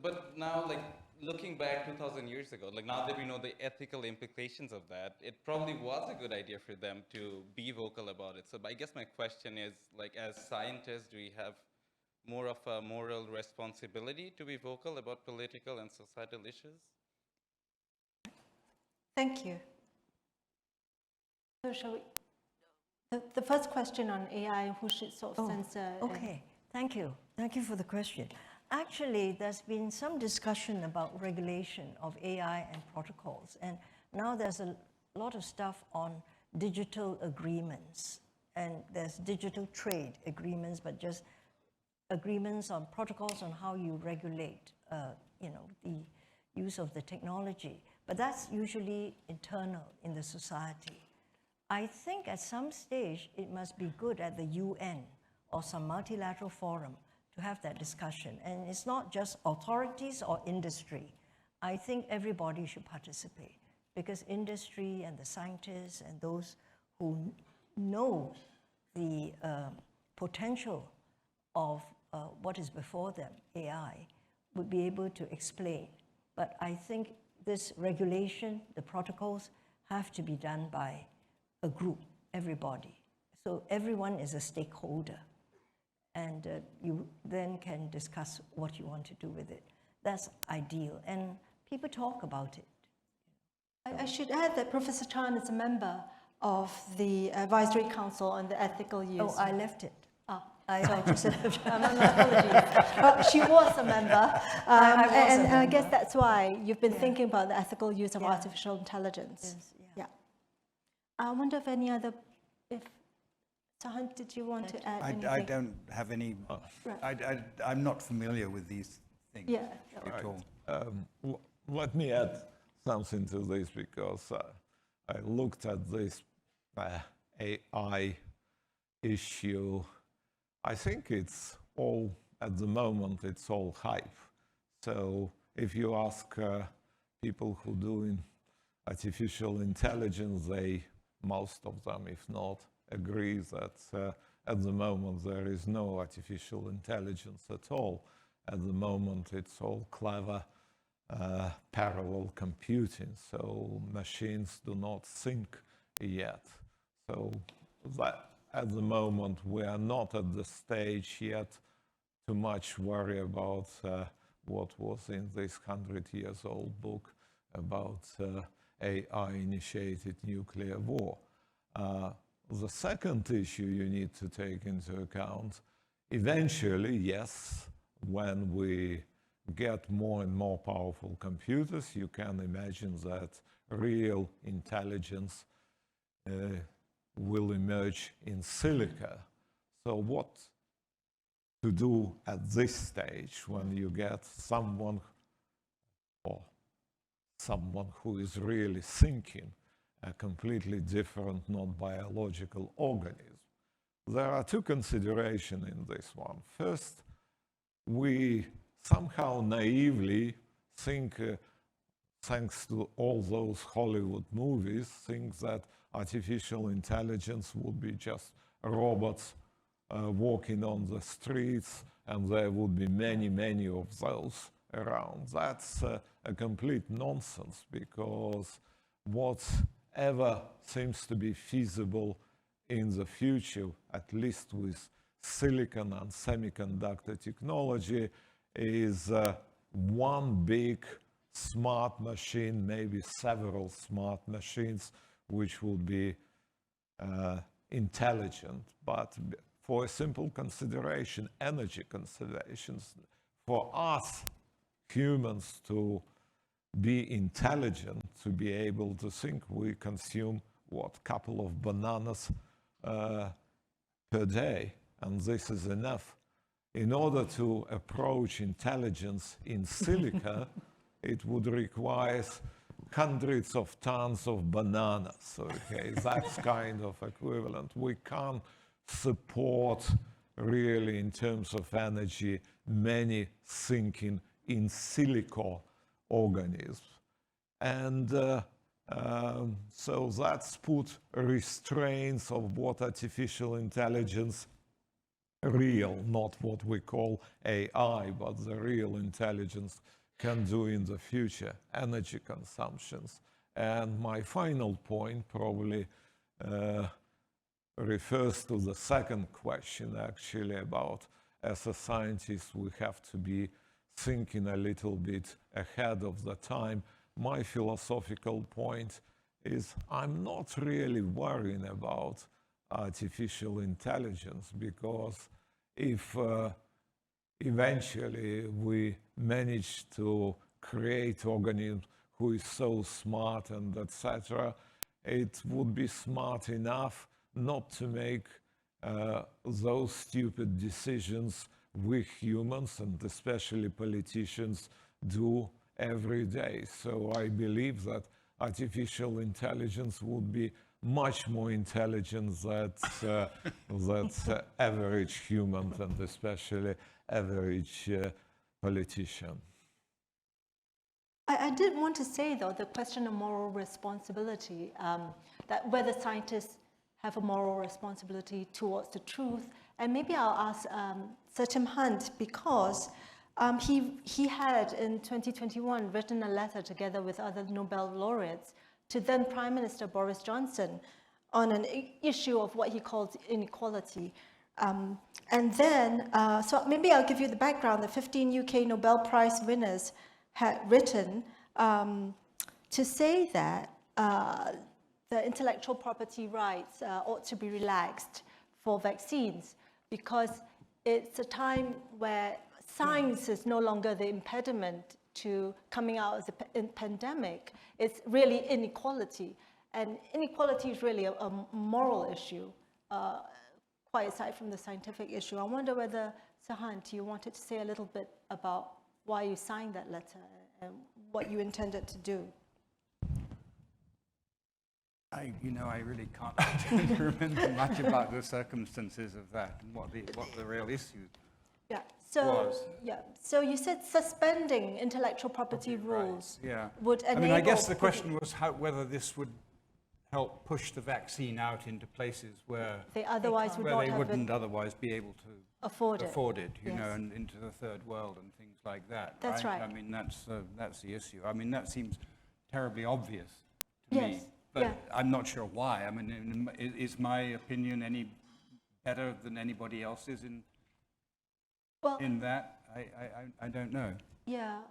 But now, like, looking back 2,000 years ago, like now that we know the ethical implications of that, it probably was a good idea for them to be vocal about it. So I guess my question is, like, as scientists, do we have more of a moral responsibility to be vocal about political and societal issues? Thank you. So shall we? The first question on AI, who should sort of censor? Okay, thank you. Thank you for the question. Actually, there's been some discussion about regulation of AI and protocols, and now there's a lot of stuff on digital agreements, and there's digital trade agreements, but just agreements on protocols on how you regulate, the use of the technology. But that's usually internal in the society. I think at some stage it must be good at the UN or some multilateral forum to have that discussion. And it's not just authorities or industry. I think everybody should participate, because industry and the scientists and those who know the potential of what is before them, AI, would be able to explain. But I think this regulation, the protocols, have to be done by a group, everybody. So everyone is a stakeholder. And you then can discuss what you want to do with it. That's ideal, and people talk about it. I should add that Professor Chan is a member of the Advisory Council on the Ethical Use. Oh, I left it. My apologies. But she was a member, and I guess that's why you've been thinking about the ethical use of artificial intelligence. Yes, yeah. I wonder if any other, Sahant, did you want to add anything? I don't have any, I'm not familiar with these things at all. Let me add something to this, because I looked at this AI issue. I think it's all, at the moment, it's all hype. So if you ask people who do artificial intelligence, most of them, if not, agree that at the moment there is no artificial intelligence at all. At the moment it's all clever parallel computing, so machines do not think yet. So that at the moment we are not at the stage yet to much worry about what was in this 100-year-old book about AI-initiated nuclear war. The second issue you need to take into account, eventually, yes, when we get more and more powerful computers, you can imagine that real intelligence will emerge in silica. So what to do at this stage when you get someone who is really thinking a completely different, not biological organism? There are two considerations in this one. First, we somehow naively think, thanks to all those Hollywood movies, think that artificial intelligence would be just robots walking on the streets, and there would be many, many of those around. That's a complete nonsense, because whatever seems to be feasible in the future, at least with silicon and semiconductor technology, is one big smart machine, maybe several smart machines, which would be intelligent. But for a simple consideration, energy considerations, for us humans to be intelligent, to be able to think, we consume, what, couple of bananas per day, and this is enough. In order to approach intelligence in silica, it would require hundreds of tons of bananas. Okay, that's kind of equivalent. We can't support really, in terms of energy, many thinking in silico organisms. And so that's put restraints of what artificial intelligence, real, not what we call AI, but the real intelligence can do in the future, energy consumptions. And my final point probably refers to the second question, actually, about as a scientist, we have to be thinking a little bit ahead of the time. My philosophical point is I'm not really worrying about artificial intelligence, because if eventually we manage to create organisms who is so smart and etc., it would be smart enough not to make those stupid decisions we humans, and especially politicians, do every day. So I believe that artificial intelligence would be much more intelligent than that average human, and especially average politician. I did want to say, though, the question of moral responsibility, that whether scientists have a moral responsibility towards the truth. And maybe I'll ask Sir Tim Hunt, because he had in 2021 written a letter together with other Nobel laureates to then Prime Minister Boris Johnson on an issue of what he calls inequality. And then, so maybe I'll give you the background. The 15 UK Nobel Prize winners had written to say that the intellectual property rights ought to be relaxed for vaccines, because it's a time where science is no longer the impediment to coming out of the pandemic. It's really inequality. And inequality is really a moral issue, quite aside from the scientific issue. I wonder whether, Sir Hunt, you wanted to say a little bit about why you signed that letter and what you intended to do. I really can't remember much about the circumstances of that and what the real issue was. Yeah. So you said suspending intellectual property rules would enable. I mean, I guess the question was whether this would help push the vaccine out into places where they otherwise wouldn't otherwise be able to afford it. You know, and into the third world and things like that. That's right. I mean, that's the issue. I mean, that seems terribly obvious to me. But I'm not sure why. I mean, is my opinion any better than anybody else's in that? I don't know. Yeah,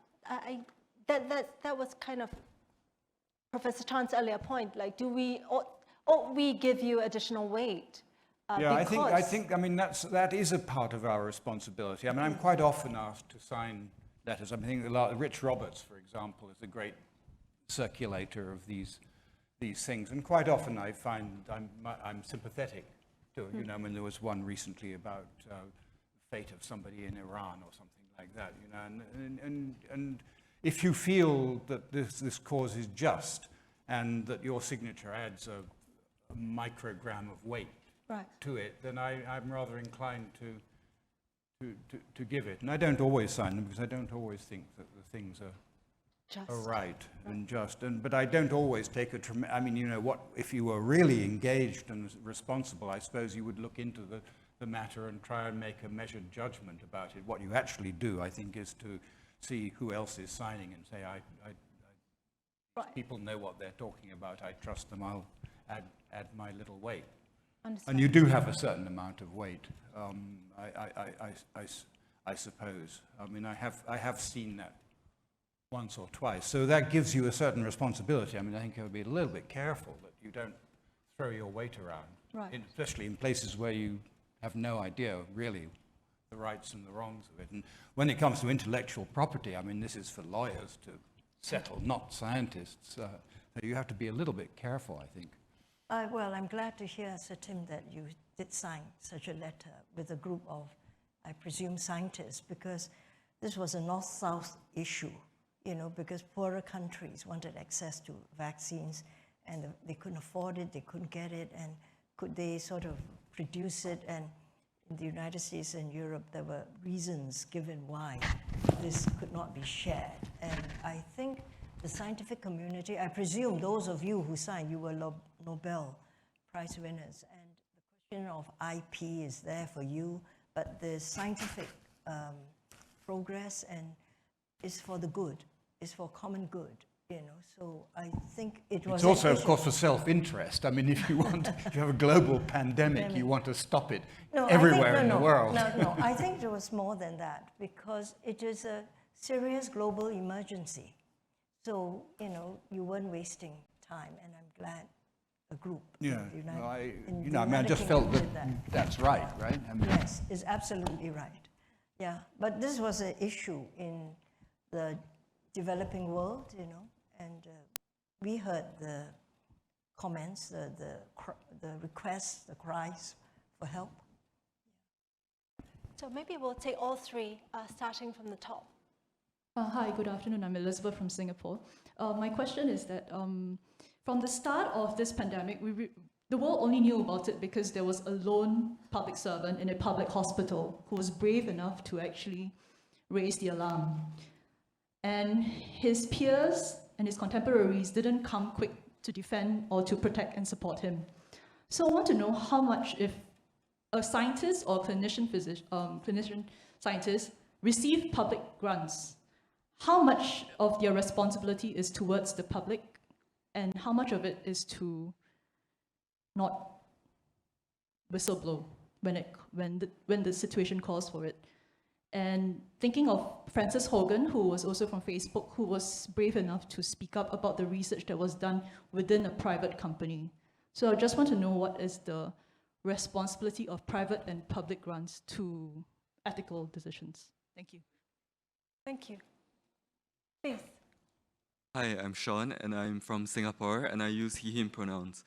that was kind of Professor Chan's earlier point. Like, ought we give you additional weight? I think. I mean, that is a part of our responsibility. I mean, I'm quite often asked to sign letters. I think Rich Roberts, for example, is a great circulator of these things, and quite often I find I'm sympathetic to it. You know, I mean, there was one recently about the fate of somebody in Iran or something like that. You know, and if you feel that this cause is just and that your signature adds a microgram of weight to it, then I'm rather inclined to give it. And I don't always sign them because I don't always think that the things are right and just. But I don't always take I mean, you know, what if you were really engaged and responsible, I suppose you would look into the matter and try and make a measured judgment about it. What you actually do, I think, is to see who else is signing and say, people know what they're talking about, I trust them, I'll add my little weight. And you do have a certain amount of weight, I suppose. I mean, I have seen that once or twice. So that gives you a certain responsibility. I mean, I think you'll be a little bit careful that you don't throw your weight around, especially in places where you have no idea, really, the rights and the wrongs of it. And when it comes to intellectual property, I mean, this is for lawyers to settle, not scientists. So you have to be a little bit careful, I think. Well, I'm glad to hear, Sir Tim, that you did sign such a letter with a group of, I presume, scientists, because this was a North-South issue, you know, because poorer countries wanted access to vaccines and they couldn't afford it, they couldn't get it, and could they sort of produce it? And in the United States and Europe, there were reasons given why this could not be shared. And I think the scientific community, I presume those of you who signed, you were Nobel Prize winners, and the question of IP is there for you, but the scientific progress and is for the good, is for common good, you know. So I think it was. It's also, of course, for self-interest. I mean, if you have a global pandemic, you want to stop it everywhere in the world. No, I think there was more than that, because it is a serious global emergency. So, you know, you weren't wasting time, and I'm glad a group. Yeah, I just felt that that's right? I mean, yes, it's absolutely right. Yeah, but this was an issue in the developing world, you know, and we heard the comments, the requests, the cries for help. So maybe we'll take all three, starting from the top. Hi, good afternoon. I'm Elizabeth from Singapore. My question is that from the start of this pandemic, the world only knew about it because there was a lone public servant in a public hospital who was brave enough to actually raise the alarm. And his peers and his contemporaries didn't come quick to defend or to protect and support him. So I want to know how much, if a scientist or clinician scientist receive public grants, how much of their responsibility is towards the public and how much of it is to not whistleblow when the situation calls for it. And thinking of Frances Hogan, who was also from Facebook, who was brave enough to speak up about the research that was done within a private company. So I just want to know what is the responsibility of private and public grants to ethical decisions. Thank you. Thank you. Please. Hi, I'm Sean, and I'm from Singapore, and I use he, him pronouns.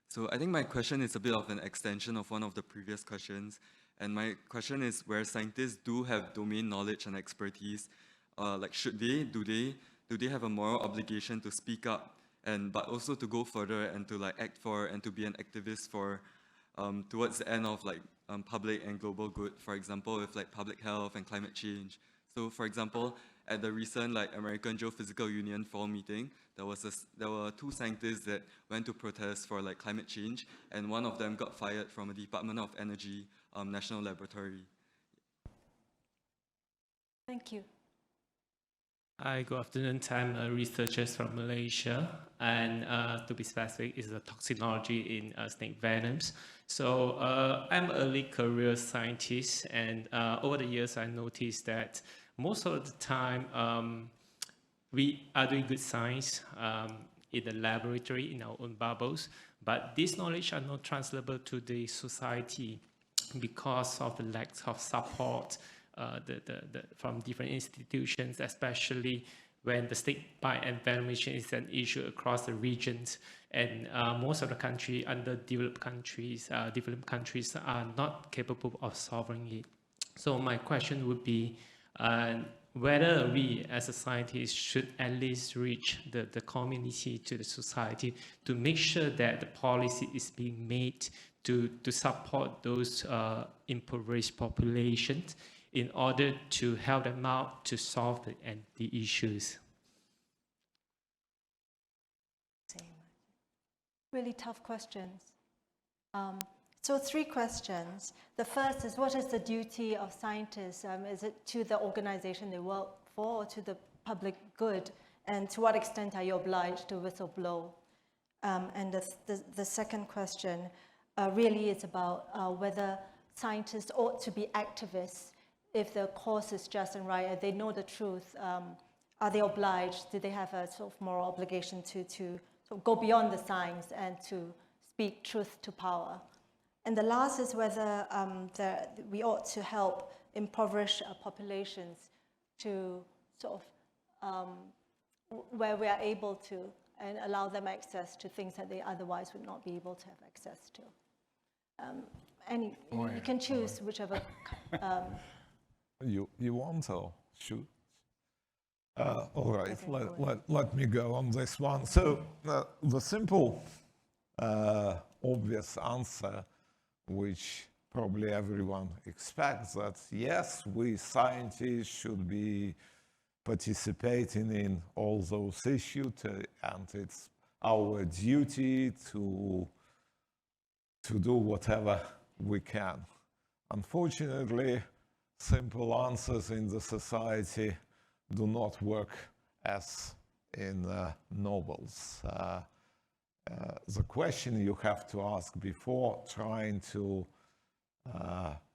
So I think my question is a bit of an extension of one of the previous questions. And my question is, where scientists do have domain knowledge and expertise, like do they have a moral obligation to speak up, but also to go further and to like act for and to be an activist for towards the end of like public and global good, for example, with like public health and climate change. So for example, at the recent like American Geophysical Union fall meeting, there were two scientists that went to protest for like climate change, and one of them got fired from a Department of Energy national laboratory. Thank you. Hi, good afternoon. I'm a researcher from Malaysia, and to be specific, is a toxinology in snake venoms. So I'm an early career scientist, and over the years, I noticed that most of the time, we are doing good science in the laboratory, in our own bubbles, but this knowledge are not transferable to the society because of the lack of support from different institutions, especially when the snakebite and venomation is an issue across the regions, and most of the country, underdeveloped countries, developed countries are not capable of solving it. So my question would be whether we as a scientist should at least reach the community, to the society, to make sure that the policy is being made to support those impoverished populations in order to help them out to solve the issues. Really tough questions. So 3 questions. The first is, what is the duty of scientists? Is it to the organization they work for or to the public good? And to what extent are you obliged to whistleblow? And the second question really is about whether scientists ought to be activists if the cause is just and right, if they know the truth. Are they obliged? Do they have a sort of moral obligation to sort of go beyond the science and to speak truth to power? And the last is whether we ought to help impoverished populations to sort of, where we are able to, and allow them access to things that they otherwise would not be able to have access to. You can choose whichever. You want or shoot? All right, let me go on this one. So the simple, obvious answer, which probably everyone expects, that yes, we scientists should be participating in all those issues, and it's our duty to do whatever we can. Unfortunately, simple answers in the society do not work as in novels. The question you have to ask before trying to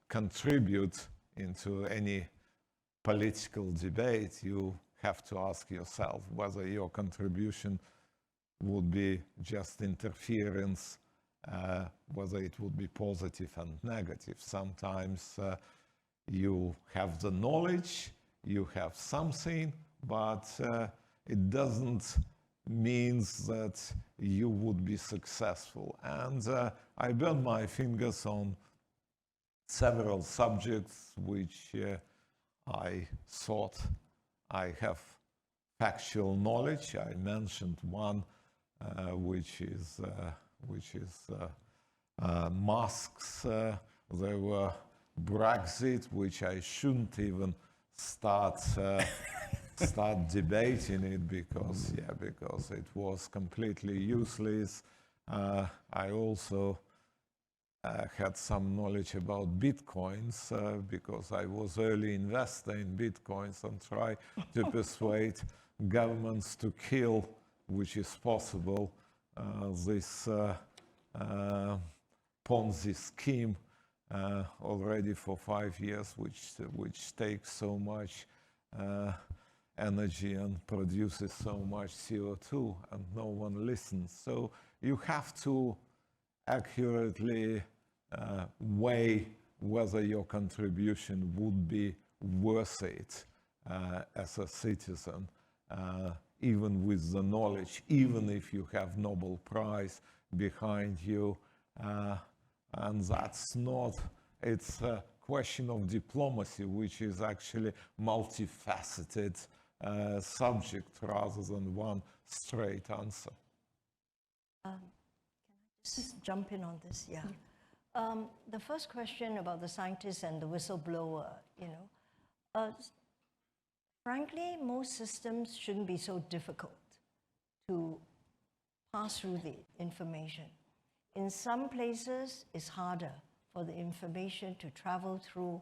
contribute into any political debate, you have to ask yourself whether your contribution would be just interference, whether it would be positive and negative. Sometimes you have the knowledge, you have something, but it doesn't mean that you would be successful. And I burned my fingers on several subjects which I thought I have factual knowledge. I mentioned one which is masks. There were Brexit, which I shouldn't even start debating it because it was completely useless. I also had some knowledge about bitcoins because I was early investor in bitcoins and try to persuade governments to kill, which is possible, this Ponzi scheme already for 5 years, which takes so much energy and produces so much CO2, and no one listens. So you have to accurately weigh whether your contribution would be worth it as a citizen, even with the knowledge, even if you have Nobel Prize behind you. And that's not, it's a question of diplomacy, which is actually multifaceted subject rather than one straight answer. Can I just jump in on this? Yeah. The first question about the scientist and the whistleblower, frankly, most systems shouldn't be so difficult to pass through the information. In some places, it's harder for the information to travel through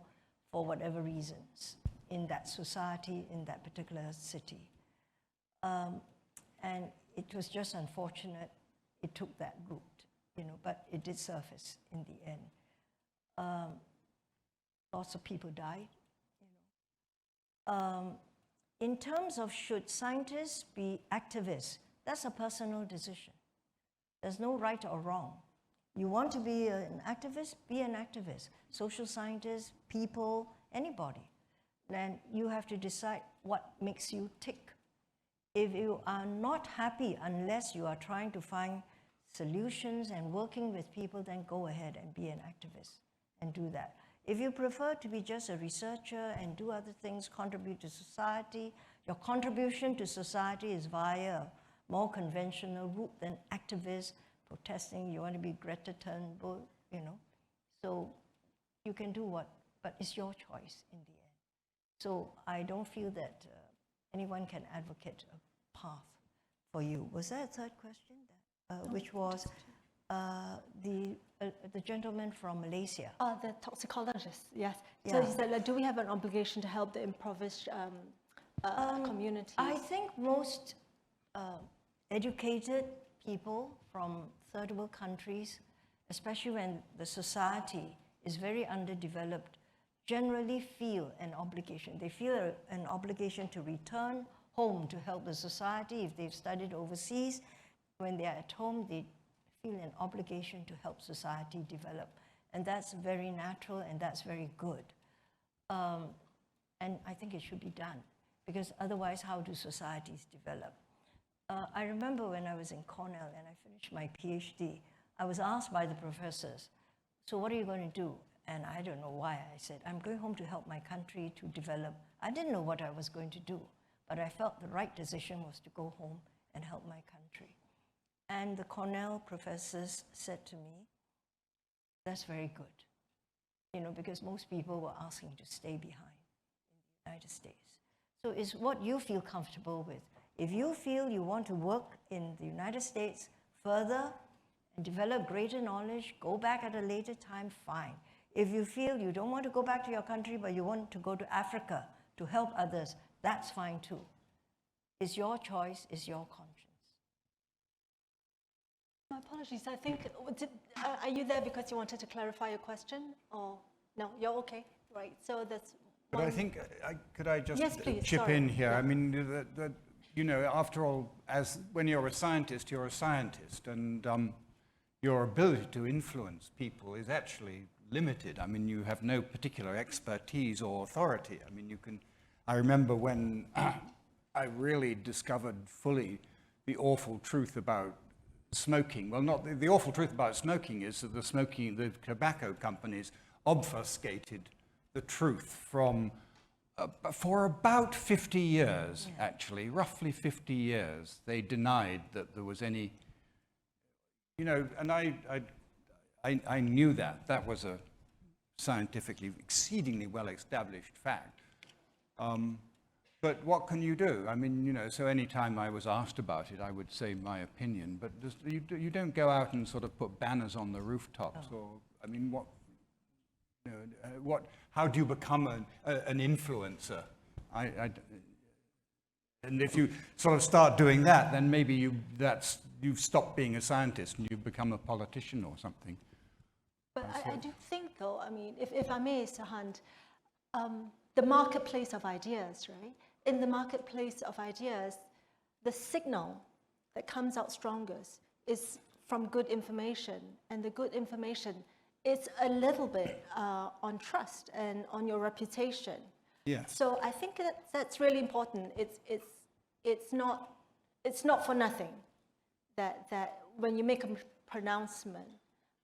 for whatever reasons in that society, in that particular city. And it was just unfortunate it took that route, but it did surface in the end. Lots of people died. In terms of should scientists be activists, that's a personal decision. There's no right or wrong. You want to be an activist, be an activist. Social scientists, people, anybody. then you have to decide what makes you tick. If you are not happy unless you are trying to find solutions and working with people, then go ahead and be an activist and do that. If you prefer to be just a researcher and do other things, contribute to society, your contribution to society is via a more conventional route than activists protesting. You want to be Greta Thunberg, you know. So you can do what, but it's your choice in the end. So I don't feel that anyone can advocate a path for you. Was there a third question? Which was the gentleman from Malaysia. The toxicologist, yes. Yeah. So he said, like, do we have an obligation to help the impoverished communities? I think most educated people from third world countries, especially when the society is very underdeveloped, generally feel an obligation. They feel an obligation to return home to help the society. If they've studied overseas, when they are at home, they feel an obligation to help society develop. And that's very natural and that's very good. And I think it should be done, because otherwise, how do societies develop? I remember when I was in Cornell and I finished my PhD, I was asked by the professors, so what are you going to do? And I don't know why. I said, I'm going home to help my country to develop. I didn't know what I was going to do, but I felt the right decision was to go home and help my country. And the Cornell professors said to me, that's very good, you know, because most people were asking to stay behind in the United States. So it's what you feel comfortable with. If you feel you want to work in the United States further and develop greater knowledge, go back at a later time, fine. If you feel you don't want to go back to your country, but you want to go to Africa to help others, that's fine too. It's your choice, it's your conscience. My apologies. I think, are you there because you wanted to clarify your question? Or no, you're okay, right? So that's But I think, could I just Yes, please. chip Sorry. in here? Yeah. I mean, you know, after all, when you're a scientist, and your ability to influence people is actually limited. I mean, you have no particular expertise or authority. I mean, I remember when I really discovered fully the awful truth about smoking. Well, not the awful truth about smoking is that the tobacco companies obfuscated the truth for about 50 years, actually, roughly 50 years. They denied that there was any, you know, and I knew that. That was a scientifically exceedingly well-established fact. But what can you do? I mean, you know, so any time I was asked about it, I would say my opinion. But you don't go out and sort of put banners on the rooftops. Or, I mean, what, you know, how do you become an influencer? And if you sort of start doing that, then maybe you've stopped being a scientist and you become a politician or something. But I do think, though, I mean, if I may, Sir Hunt, the marketplace of ideas, right? In the marketplace of ideas, the signal that comes out strongest is from good information. And the good information is a little bit on trust and on your reputation. Yeah. So I think that's really important. It's not for nothing that when you make a pronouncement,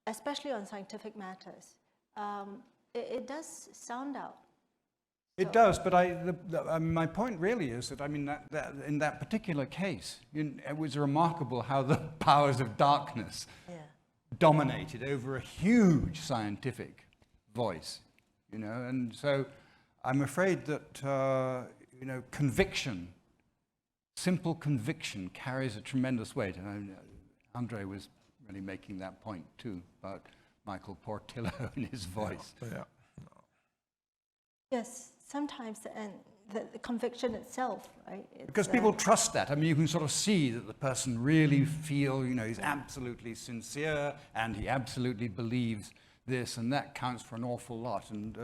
especially on scientific matters, it does sound out. It does, but my point really is that, I mean, that in that particular case, it was remarkable how the powers of darkness dominated over a huge scientific voice, you know, and so I'm afraid that, you know, simple conviction carries a tremendous weight, and Andre was really making that point too, about Michael Portillo and his voice. Yeah. Yes, sometimes the conviction itself, right? Because people trust that. I mean, you can sort of see that the person really feels, you know, he's absolutely sincere and he absolutely believes this, and that counts for an awful lot. And,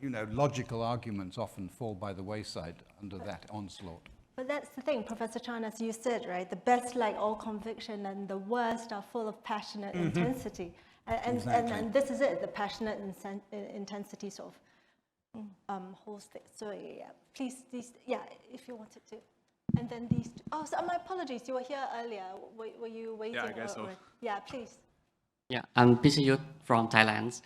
you know, logical arguments often fall by the wayside under that onslaught. But that's the thing, Professor Chan, as you said, right? The best like all conviction and the worst are full of passionate intensity. And this is it, the passionate intensity sort of whole state. So yeah, please, yeah, if you wanted to. And then these two. Oh, so my apologies, you were here earlier. Were you waiting? Yeah, I guess so. Yeah, please. Yeah, I'm Pisayut from Thailand.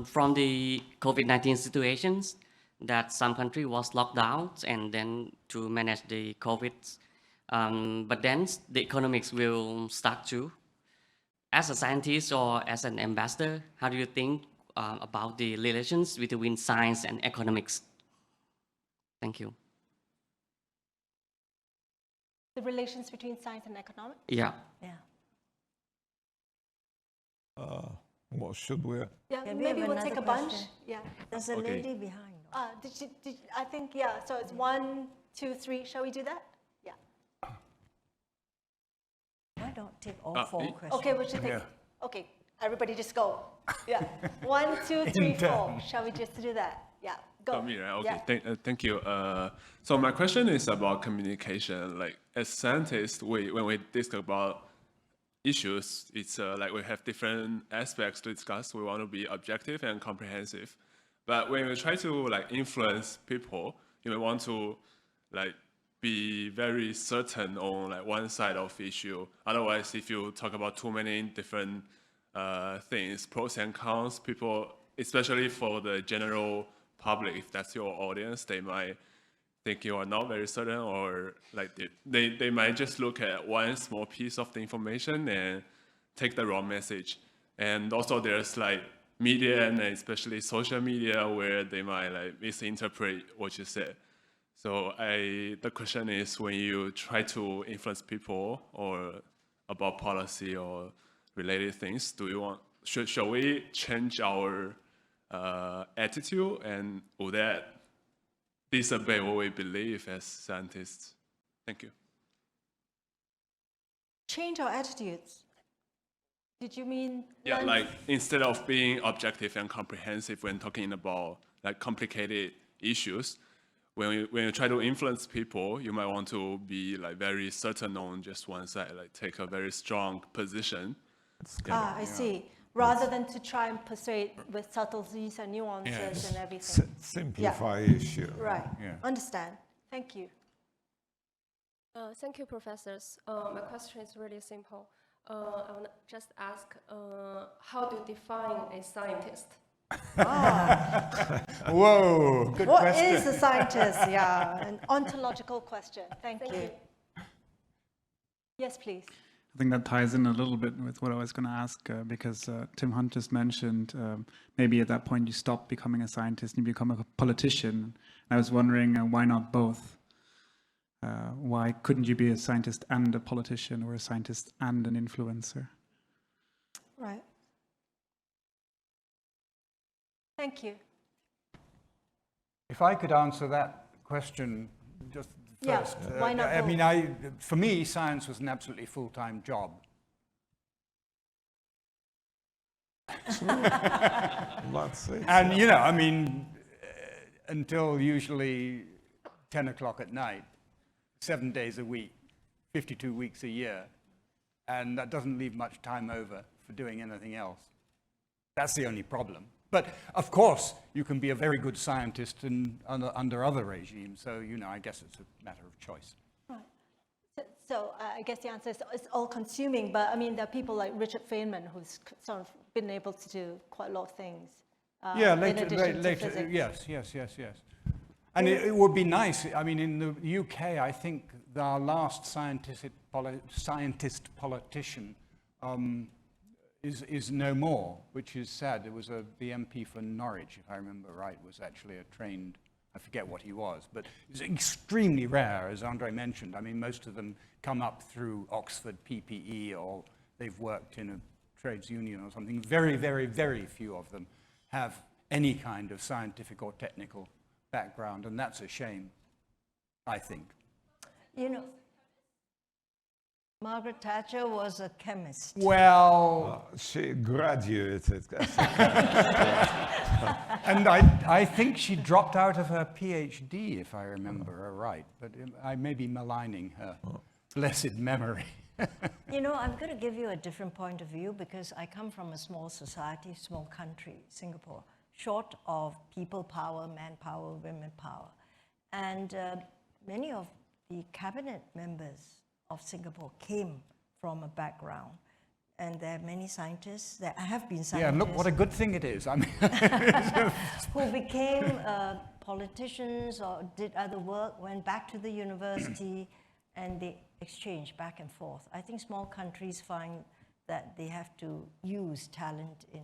From the COVID-19 situations, that some country was locked down and then to manage the COVID, but then the economics will start too. As a scientist or as an ambassador, how do you think about the relations between science and economics? Thank you. The relations between science and economics? Yeah. Yeah. Well, should we? Yeah, Can we maybe have we'll take a another bunch. question? Yeah. There's a Okay. lady behind. I think, yeah, so it's 1, 2, 3. Shall we do that? Yeah. Why don't take all 4 questions? Okay, we should take, Yeah. okay, everybody just go. Yeah. 1, 2, 3, In 4. turn. Shall we just do that? Yeah, go. Me, right? Okay, Yeah. thank you. So my question is about communication. Like as scientists, when we discuss about issues, it's like we have different aspects to discuss. We want to be objective and comprehensive. But when we try to like influence people, you may want to like be very certain on like one side of issue. Otherwise, if you talk about too many different things, pros and cons, people, especially for the general public, if that's your audience, they might think you are not very certain, or like they might just look at one small piece of the information and take the wrong message. And also there's like media and especially social media where they might like misinterpret what you said. So the question is, when you try to influence people or about policy or related things, do you want, shall we change our attitude, and would that disobey what we believe as scientists? Thank you. Change our attitudes. Did you mean? Yeah, like instead of being objective and comprehensive when talking about like complicated issues, when you try to influence people, you might want to be like very certain on just one side, like take a very strong position. I see. Rather than to try and persuade with subtleties and nuances and everything. Simplify issue. Right. Yeah. Understand. Thank you. Thank you, professors. My question is really simple. I want to just ask, how do you define a scientist? Whoa, good question. What is a scientist? Yeah, an ontological question. Thank you. Yes, please. I think that ties in a little bit with what I was going to ask, because Tim Hunt just mentioned maybe at that point you stop becoming a scientist and you become a politician. I was wondering why not both? Why couldn't you be a scientist and a politician, or a scientist and an influencer? Right. Thank you. If I could answer that question just first. Yeah, why not I both? mean, for me, science was an absolutely full-time job. That's it. And, you know, I mean, until usually 10 o'clock at night, 7 days a week, 52 weeks a year. And that doesn't leave much time over for doing anything else. That's the only problem. But of course, you can be a very good scientist under other regimes. So, you know, I guess it's a matter of choice. Right. So I guess the answer is it's all consuming. But I mean, there are people like Richard Feynman who's sort of been able to do quite a lot of things. Yeah, in addition to later, physics. yes. And it would be nice, I mean, in the UK, I think our last scientist politician is no more, which is sad. There was the MP for Norwich, if I remember right, was actually a trained, I forget what he was, but it's extremely rare, as Andre mentioned. I mean, most of them come up through Oxford PPE, or they've worked in a trades union or something. Very, very, very few of them have any kind of scientific or technical background, and that's a shame, I think. You know, Margaret Thatcher was a chemist. Well, she graduated. And I think she dropped out of her PhD, if I remember her right, but I may be maligning her blessed memory. You know, I'm going to give you a different point of view, because I come from a small society, small country, Singapore. short of people power, manpower, women power. And many of the cabinet members of Singapore came from a background. And there are many scientists that have been scientists. Yeah, and look what a good thing it is. I mean, who became politicians or did other work, went back to the university, and they exchange back and forth. I think small countries find that they have to use talent in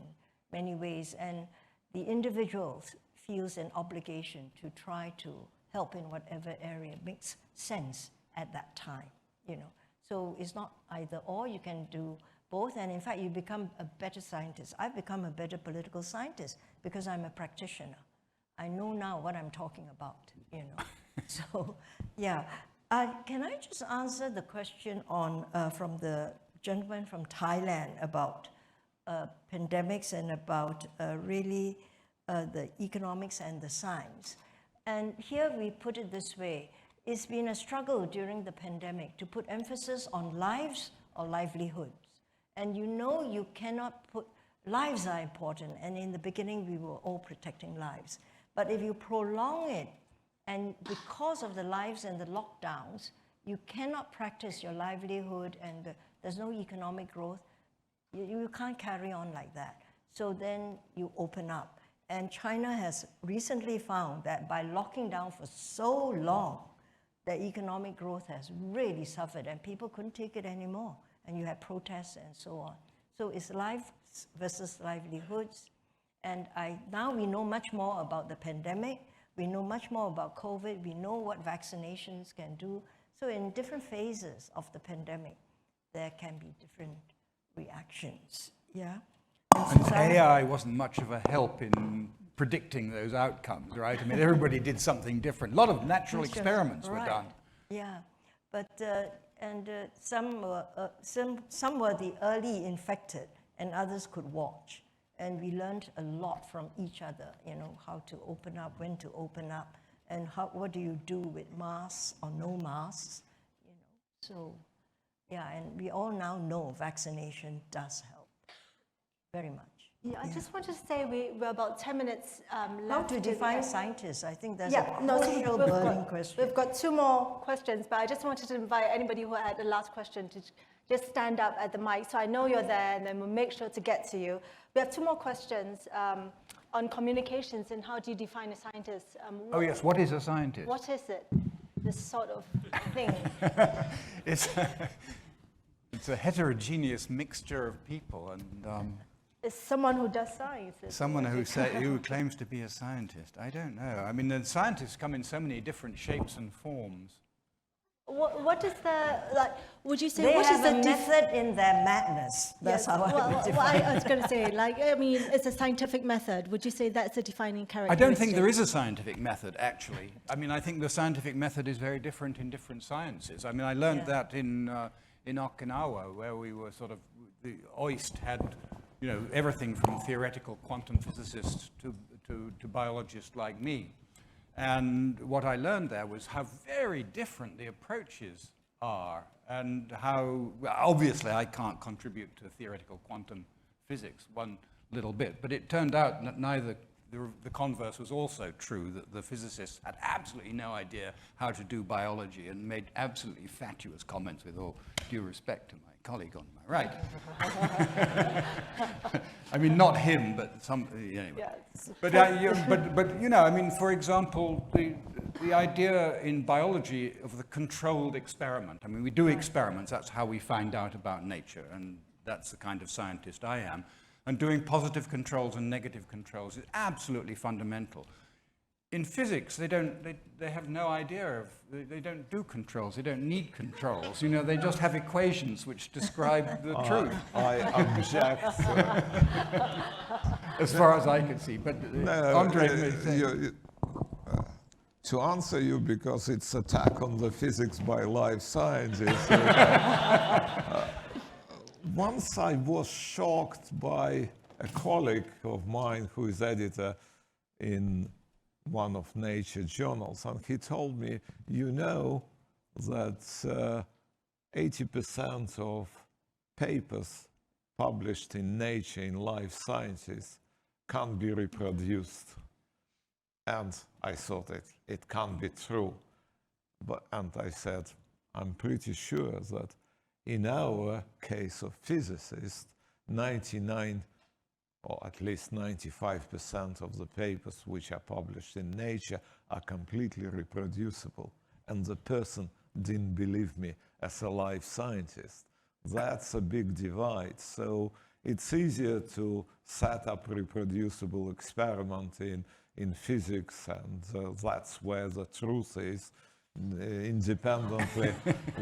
many ways, and the individual feels an obligation to try to help in whatever area makes sense at that time, you know. So it's not either or, you can do both, and in fact you become a better scientist. I've become a better political scientist because I'm a practitioner. I know now what I'm talking about, you know. So, yeah. Can I just answer the question on from the gentleman from Thailand about pandemics and about really the economics and the science? And here we put it this way. It's been a struggle during the pandemic to put emphasis on lives or livelihoods. And you know you cannot put, lives are important, and in the beginning we were all protecting lives. But if you prolong it, and because of the lives and the lockdowns, you cannot practice your livelihood and there's no economic growth, you can't carry on like that. So then you open up. And China has recently found that by locking down for so long, the economic growth has really suffered and people couldn't take it anymore. And you have protests and so on. So it's lives versus livelihoods. And now we know much more about the pandemic. We know much more about COVID. We know what vaccinations can do. So in different phases of the pandemic, there can be different reactions. Yeah. And AI wasn't much of a help in predicting those outcomes, right? I mean, everybody did something different. A lot of natural experiments were done. Yeah, but some were the early infected, and others could watch. And we learned a lot from each other, you know, how to open up, when to open up, and what do you do with masks or no masks, you know. So, yeah, and we all now know vaccination does help very much. Yeah, I just want to say we're about 10 minutes left. How to define scientists? I think that's a so crucial burning question. We've got 2 more questions, but I just wanted to invite anybody who had the last question to just stand up at the mic so I know you're there, and then we'll make sure to get to you. We have 2 more questions on communications and how do you define a scientist? Oh yes, what is a scientist? What is it, this sort of thing? It's a heterogeneous mixture of people, and it's someone who does science. Someone who claims to be a scientist. I don't know. I mean, the scientists come in so many different shapes and forms. What is the, like, would you say, they what have is the a method in their madness? That's how I would define it. I was going to say, like, I mean, it's a scientific method. Would you say that's a defining characteristic? I don't think there is a scientific method, actually. I mean, I think the scientific method is very different in different sciences. I mean, I learned that in Okinawa, where we were sort of, the OIST had, you know, everything from theoretical quantum physicists to biologists like me. And what I learned there was how very different the approaches are, and how, well, obviously I can't contribute to theoretical quantum physics one little bit, but it turned out that the converse was also true, that the physicists had absolutely no idea how to do biology and made absolutely fatuous comments, with all due respect to my colleague on my right. I mean, not him, but some, anyway. Yes. But you know, I mean, for example, the idea in biology of the controlled experiment. I mean, we do experiments, that's how we find out about nature, and that's the kind of scientist I am. And doing positive controls and negative controls is absolutely fundamental. In physics, they have no idea of, they don't do controls, they don't need controls. You know, they just have equations which describe the truth. I object. As far as I can see, but Andre may say. To answer you, because it's attack on the physics by life sciences. Once I was shocked by a colleague of mine who is editor in one of Nature journals, and he told me, you know that 80% of papers published in Nature in life sciences can't be reproduced. And I thought it can't be true. And I said, I'm pretty sure that in our case of physicists, 99 or at least 95% of the papers which are published in Nature are completely reproducible. And the person didn't believe me as a life scientist. That's a big divide. So it's easier to set up reproducible experiment in physics, and that's where the truth is. Independently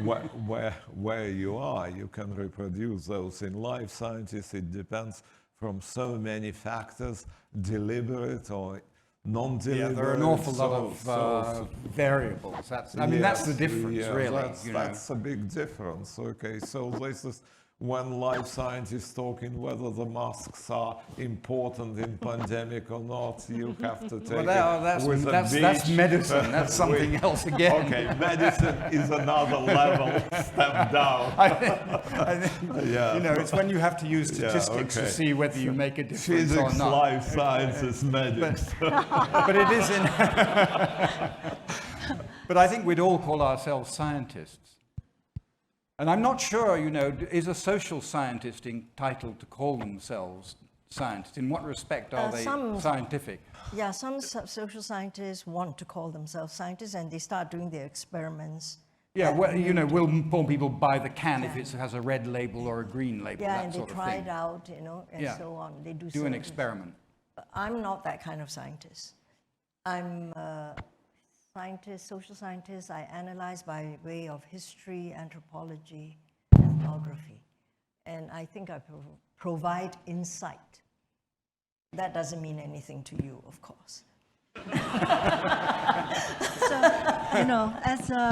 where you are, you can reproduce those. In life sciences, it depends from so many factors, deliberate or non-deliberate. Yeah, there are an awful lot of variables. I mean, that's the difference, really. That's a big difference. Okay, so this is when life scientists talking whether the masks are important in pandemic or not, you have to take that's medicine. That's something else again. Okay, medicine is another level, step down. I think, yeah. It's when you have to use statistics to see whether you make a difference Physics, or not. life sciences, medics. But it is in. But I think we'd all call ourselves scientists. And I'm not sure, is a social scientist entitled to call themselves scientists? In what respect are they scientific? Yeah, some social scientists want to call themselves scientists, and they start doing their experiments. Yeah, well, will more people buy the can if it has a red label or a green label? Yeah, that and sort they of try thing. it out, and so on. They do an experiment. I'm not that kind of scientist. I'm social scientist. I analyze by way of history, anthropology, ethnography. And I think I provide insight. That doesn't mean anything to you, of course. So,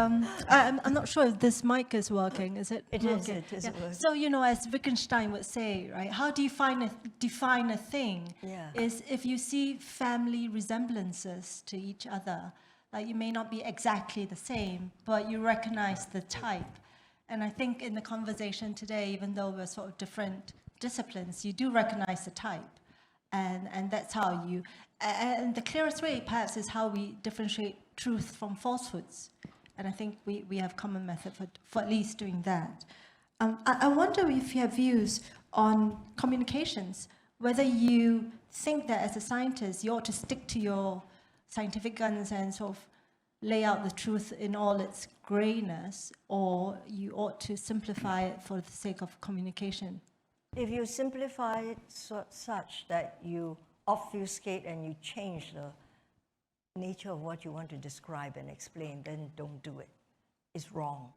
I'm not sure if this mic is working. Is it? It is. It is. Yeah. So, as Wittgenstein would say, right? How do you define a thing? Yeah. Is if you see family resemblances to each other. Like you may not be exactly the same, but you recognize the type. And I think in the conversation today, even though we're sort of different disciplines, you do recognize the type. And that's how you, and the clearest way perhaps is how we differentiate truth from falsehoods. And I think we have common method for at least doing that. I wonder if you have views on communications, whether you think that as a scientist, you ought to stick to your scientific guns and sort of lay out the truth in all its grayness, or you ought to simplify it for the sake of communication. If you simplify it such that you obfuscate and you change the nature of what you want to describe and explain, then don't do it. It's wrong.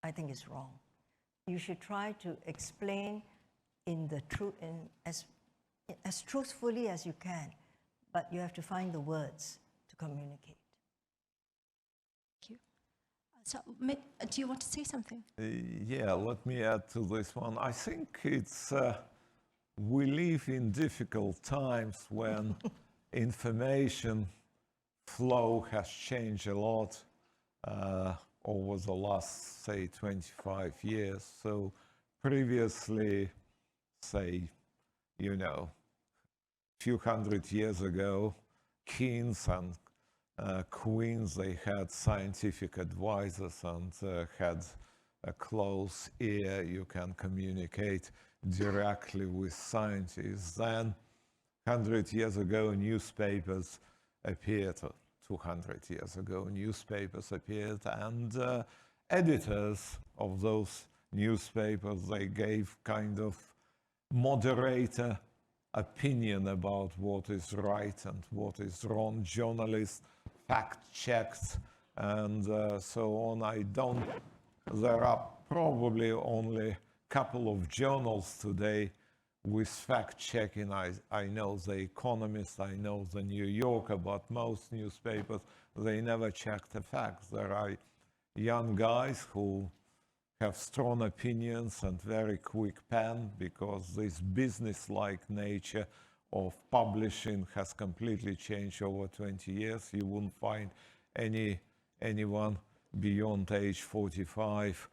I think it's wrong. You should try to explain in the truth, as truthfully as you can, but you have to find the words to communicate. Thank you. So, do you want to say something? Yeah, let me add to this one. I think it's, we live in difficult times when information flow has changed a lot over the last, say, 25 years. So previously, say, few hundred years ago, kings and queens, they had scientific advisors and had a close ear. You can communicate directly with scientists. Then 100 years ago, newspapers appeared, 200 years ago, newspapers appeared, and editors of those newspapers, they gave kind of moderator opinion about what is right and what is wrong. Journalists fact-checked and so on. There are probably only a couple of journals today with fact-checking. I know The Economist, I know The New Yorker, but most newspapers, they never check the facts. There are young guys who have strong opinions and very quick pen, because this business-like nature of publishing has completely changed over 20 years. You wouldn't find anyone beyond age 45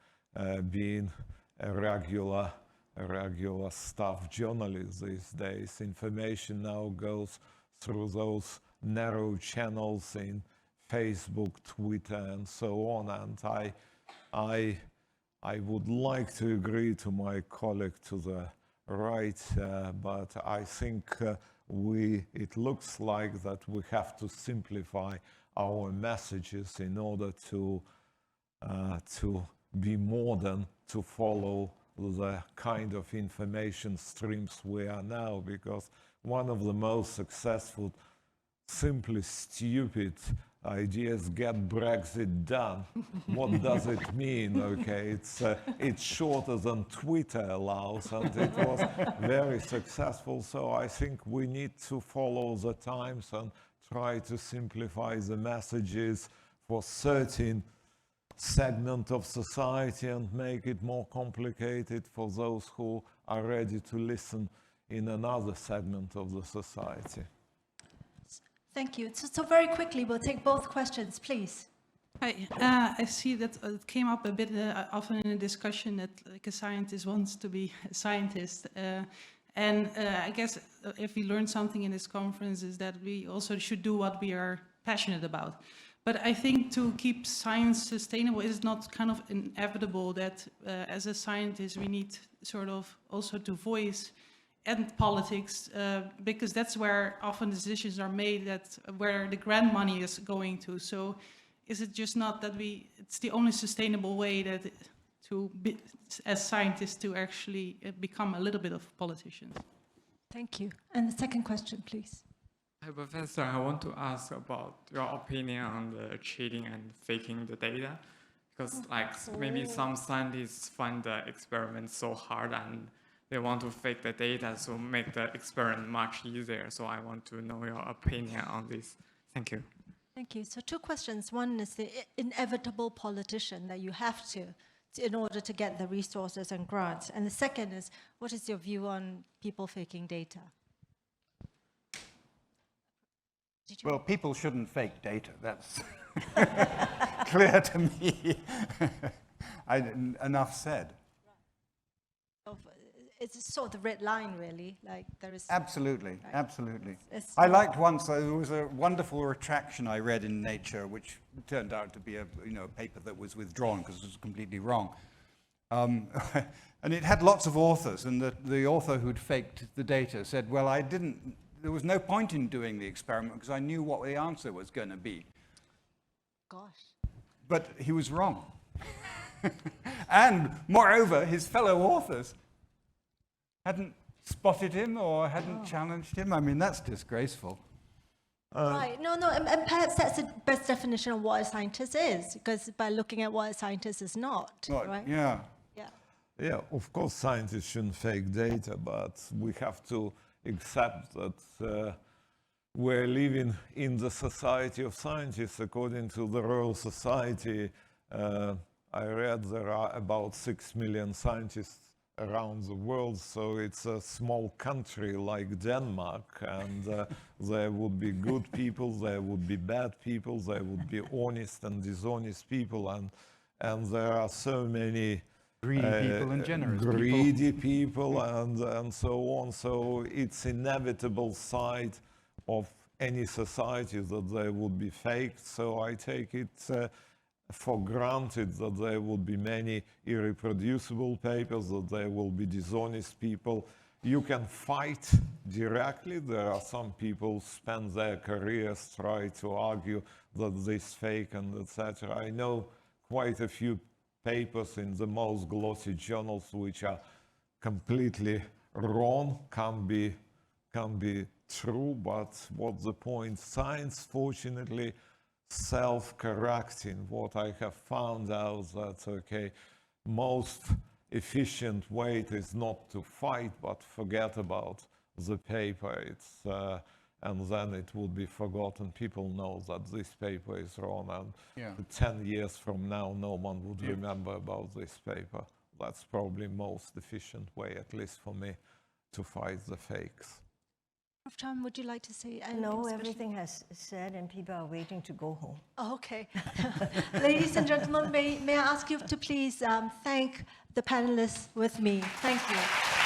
being a regular regular staff journalist these days. Information now goes through those narrow channels in Facebook, Twitter, and so on. And I would like to agree to my colleague to the right, but I think it looks like that we have to simplify our messages in order to be modern, to follow the kind of information streams we are now, because one of the most successful, simply stupid ideas, get Brexit done. What does it mean? Okay, it's shorter than Twitter allows, and it was very successful. So I think we need to follow the times and try to simplify the messages for certain segment of society and make it more complicated for those who are ready to listen in another segment of the society. Thank you. So very quickly, we'll take both questions, please. Hi, I see that it came up a bit often in a discussion that like a scientist wants to be a scientist. I guess if we learned something in this conference is that we also should do what we are passionate about. But I think to keep science sustainable is not kind of inevitable that as a scientist we need sort of also to voice and politics, because that's where often decisions are made, that where the grant money is going to. So is it just not that it's the only sustainable way that as scientists to actually become a little bit of politicians? Thank you. And the second question, please. Hi, Professor. I want to ask about your opinion on the cheating and faking the data. Because maybe some scientists find the experiment so hard and they want to fake the data to make the experiment much easier. So I want to know your opinion on this. Thank you. Thank you. So two questions. One is the inevitable politician that you have to in order to get the resources and grants. And the second is, what is your view on people faking data? Well, people shouldn't fake data. That's clear to me. Enough said. It's sort of the red line, really. Like there is. Absolutely, right? Absolutely. It's I liked once there was a wonderful retraction I read in Nature, which turned out to be a paper that was withdrawn because it was completely wrong, and it had lots of authors, and the author who'd faked the data said, "Well, there was no point in doing the experiment because I knew what the answer was going to be." Gosh. But he was wrong, and moreover, his fellow authors hadn't spotted him or hadn't challenged him. I mean, that's disgraceful. Right. No, and perhaps that's the best definition of what a scientist is, because by looking at what a scientist is not, right? Yeah. Yeah, of course scientists shouldn't fake data, but we have to accept that we're living in the society of scientists. According to the Royal Society, I read there are about 6 million scientists around the world, so it's a small country like Denmark, and there would be good people, there would be bad people, there would be honest and dishonest people, and there are so many greedy people and generous people and so on. So it's inevitable side of any society that there would be faked. So I take it for granted that there will be many irreproducible papers, that there will be dishonest people. You can fight directly. There are some people spend their careers trying to argue that this fake and etc. I know quite a few papers in the most glossy journals which are completely wrong, can be true, but what's the point? Science, fortunately, self-correcting. What I have found out that, okay, most efficient way is not to fight, but forget about the paper. And then it would be forgotten. People know that this paper is wrong, and 10 years from now, no one would remember about this paper. That's probably most efficient way, at least for me, to fight the fakes. Prof Chan, would you like to say anything? No, everything has said, and people are waiting to go home. Oh, okay. Ladies and gentlemen, may I ask you to please thank the panelists with me. Thank you.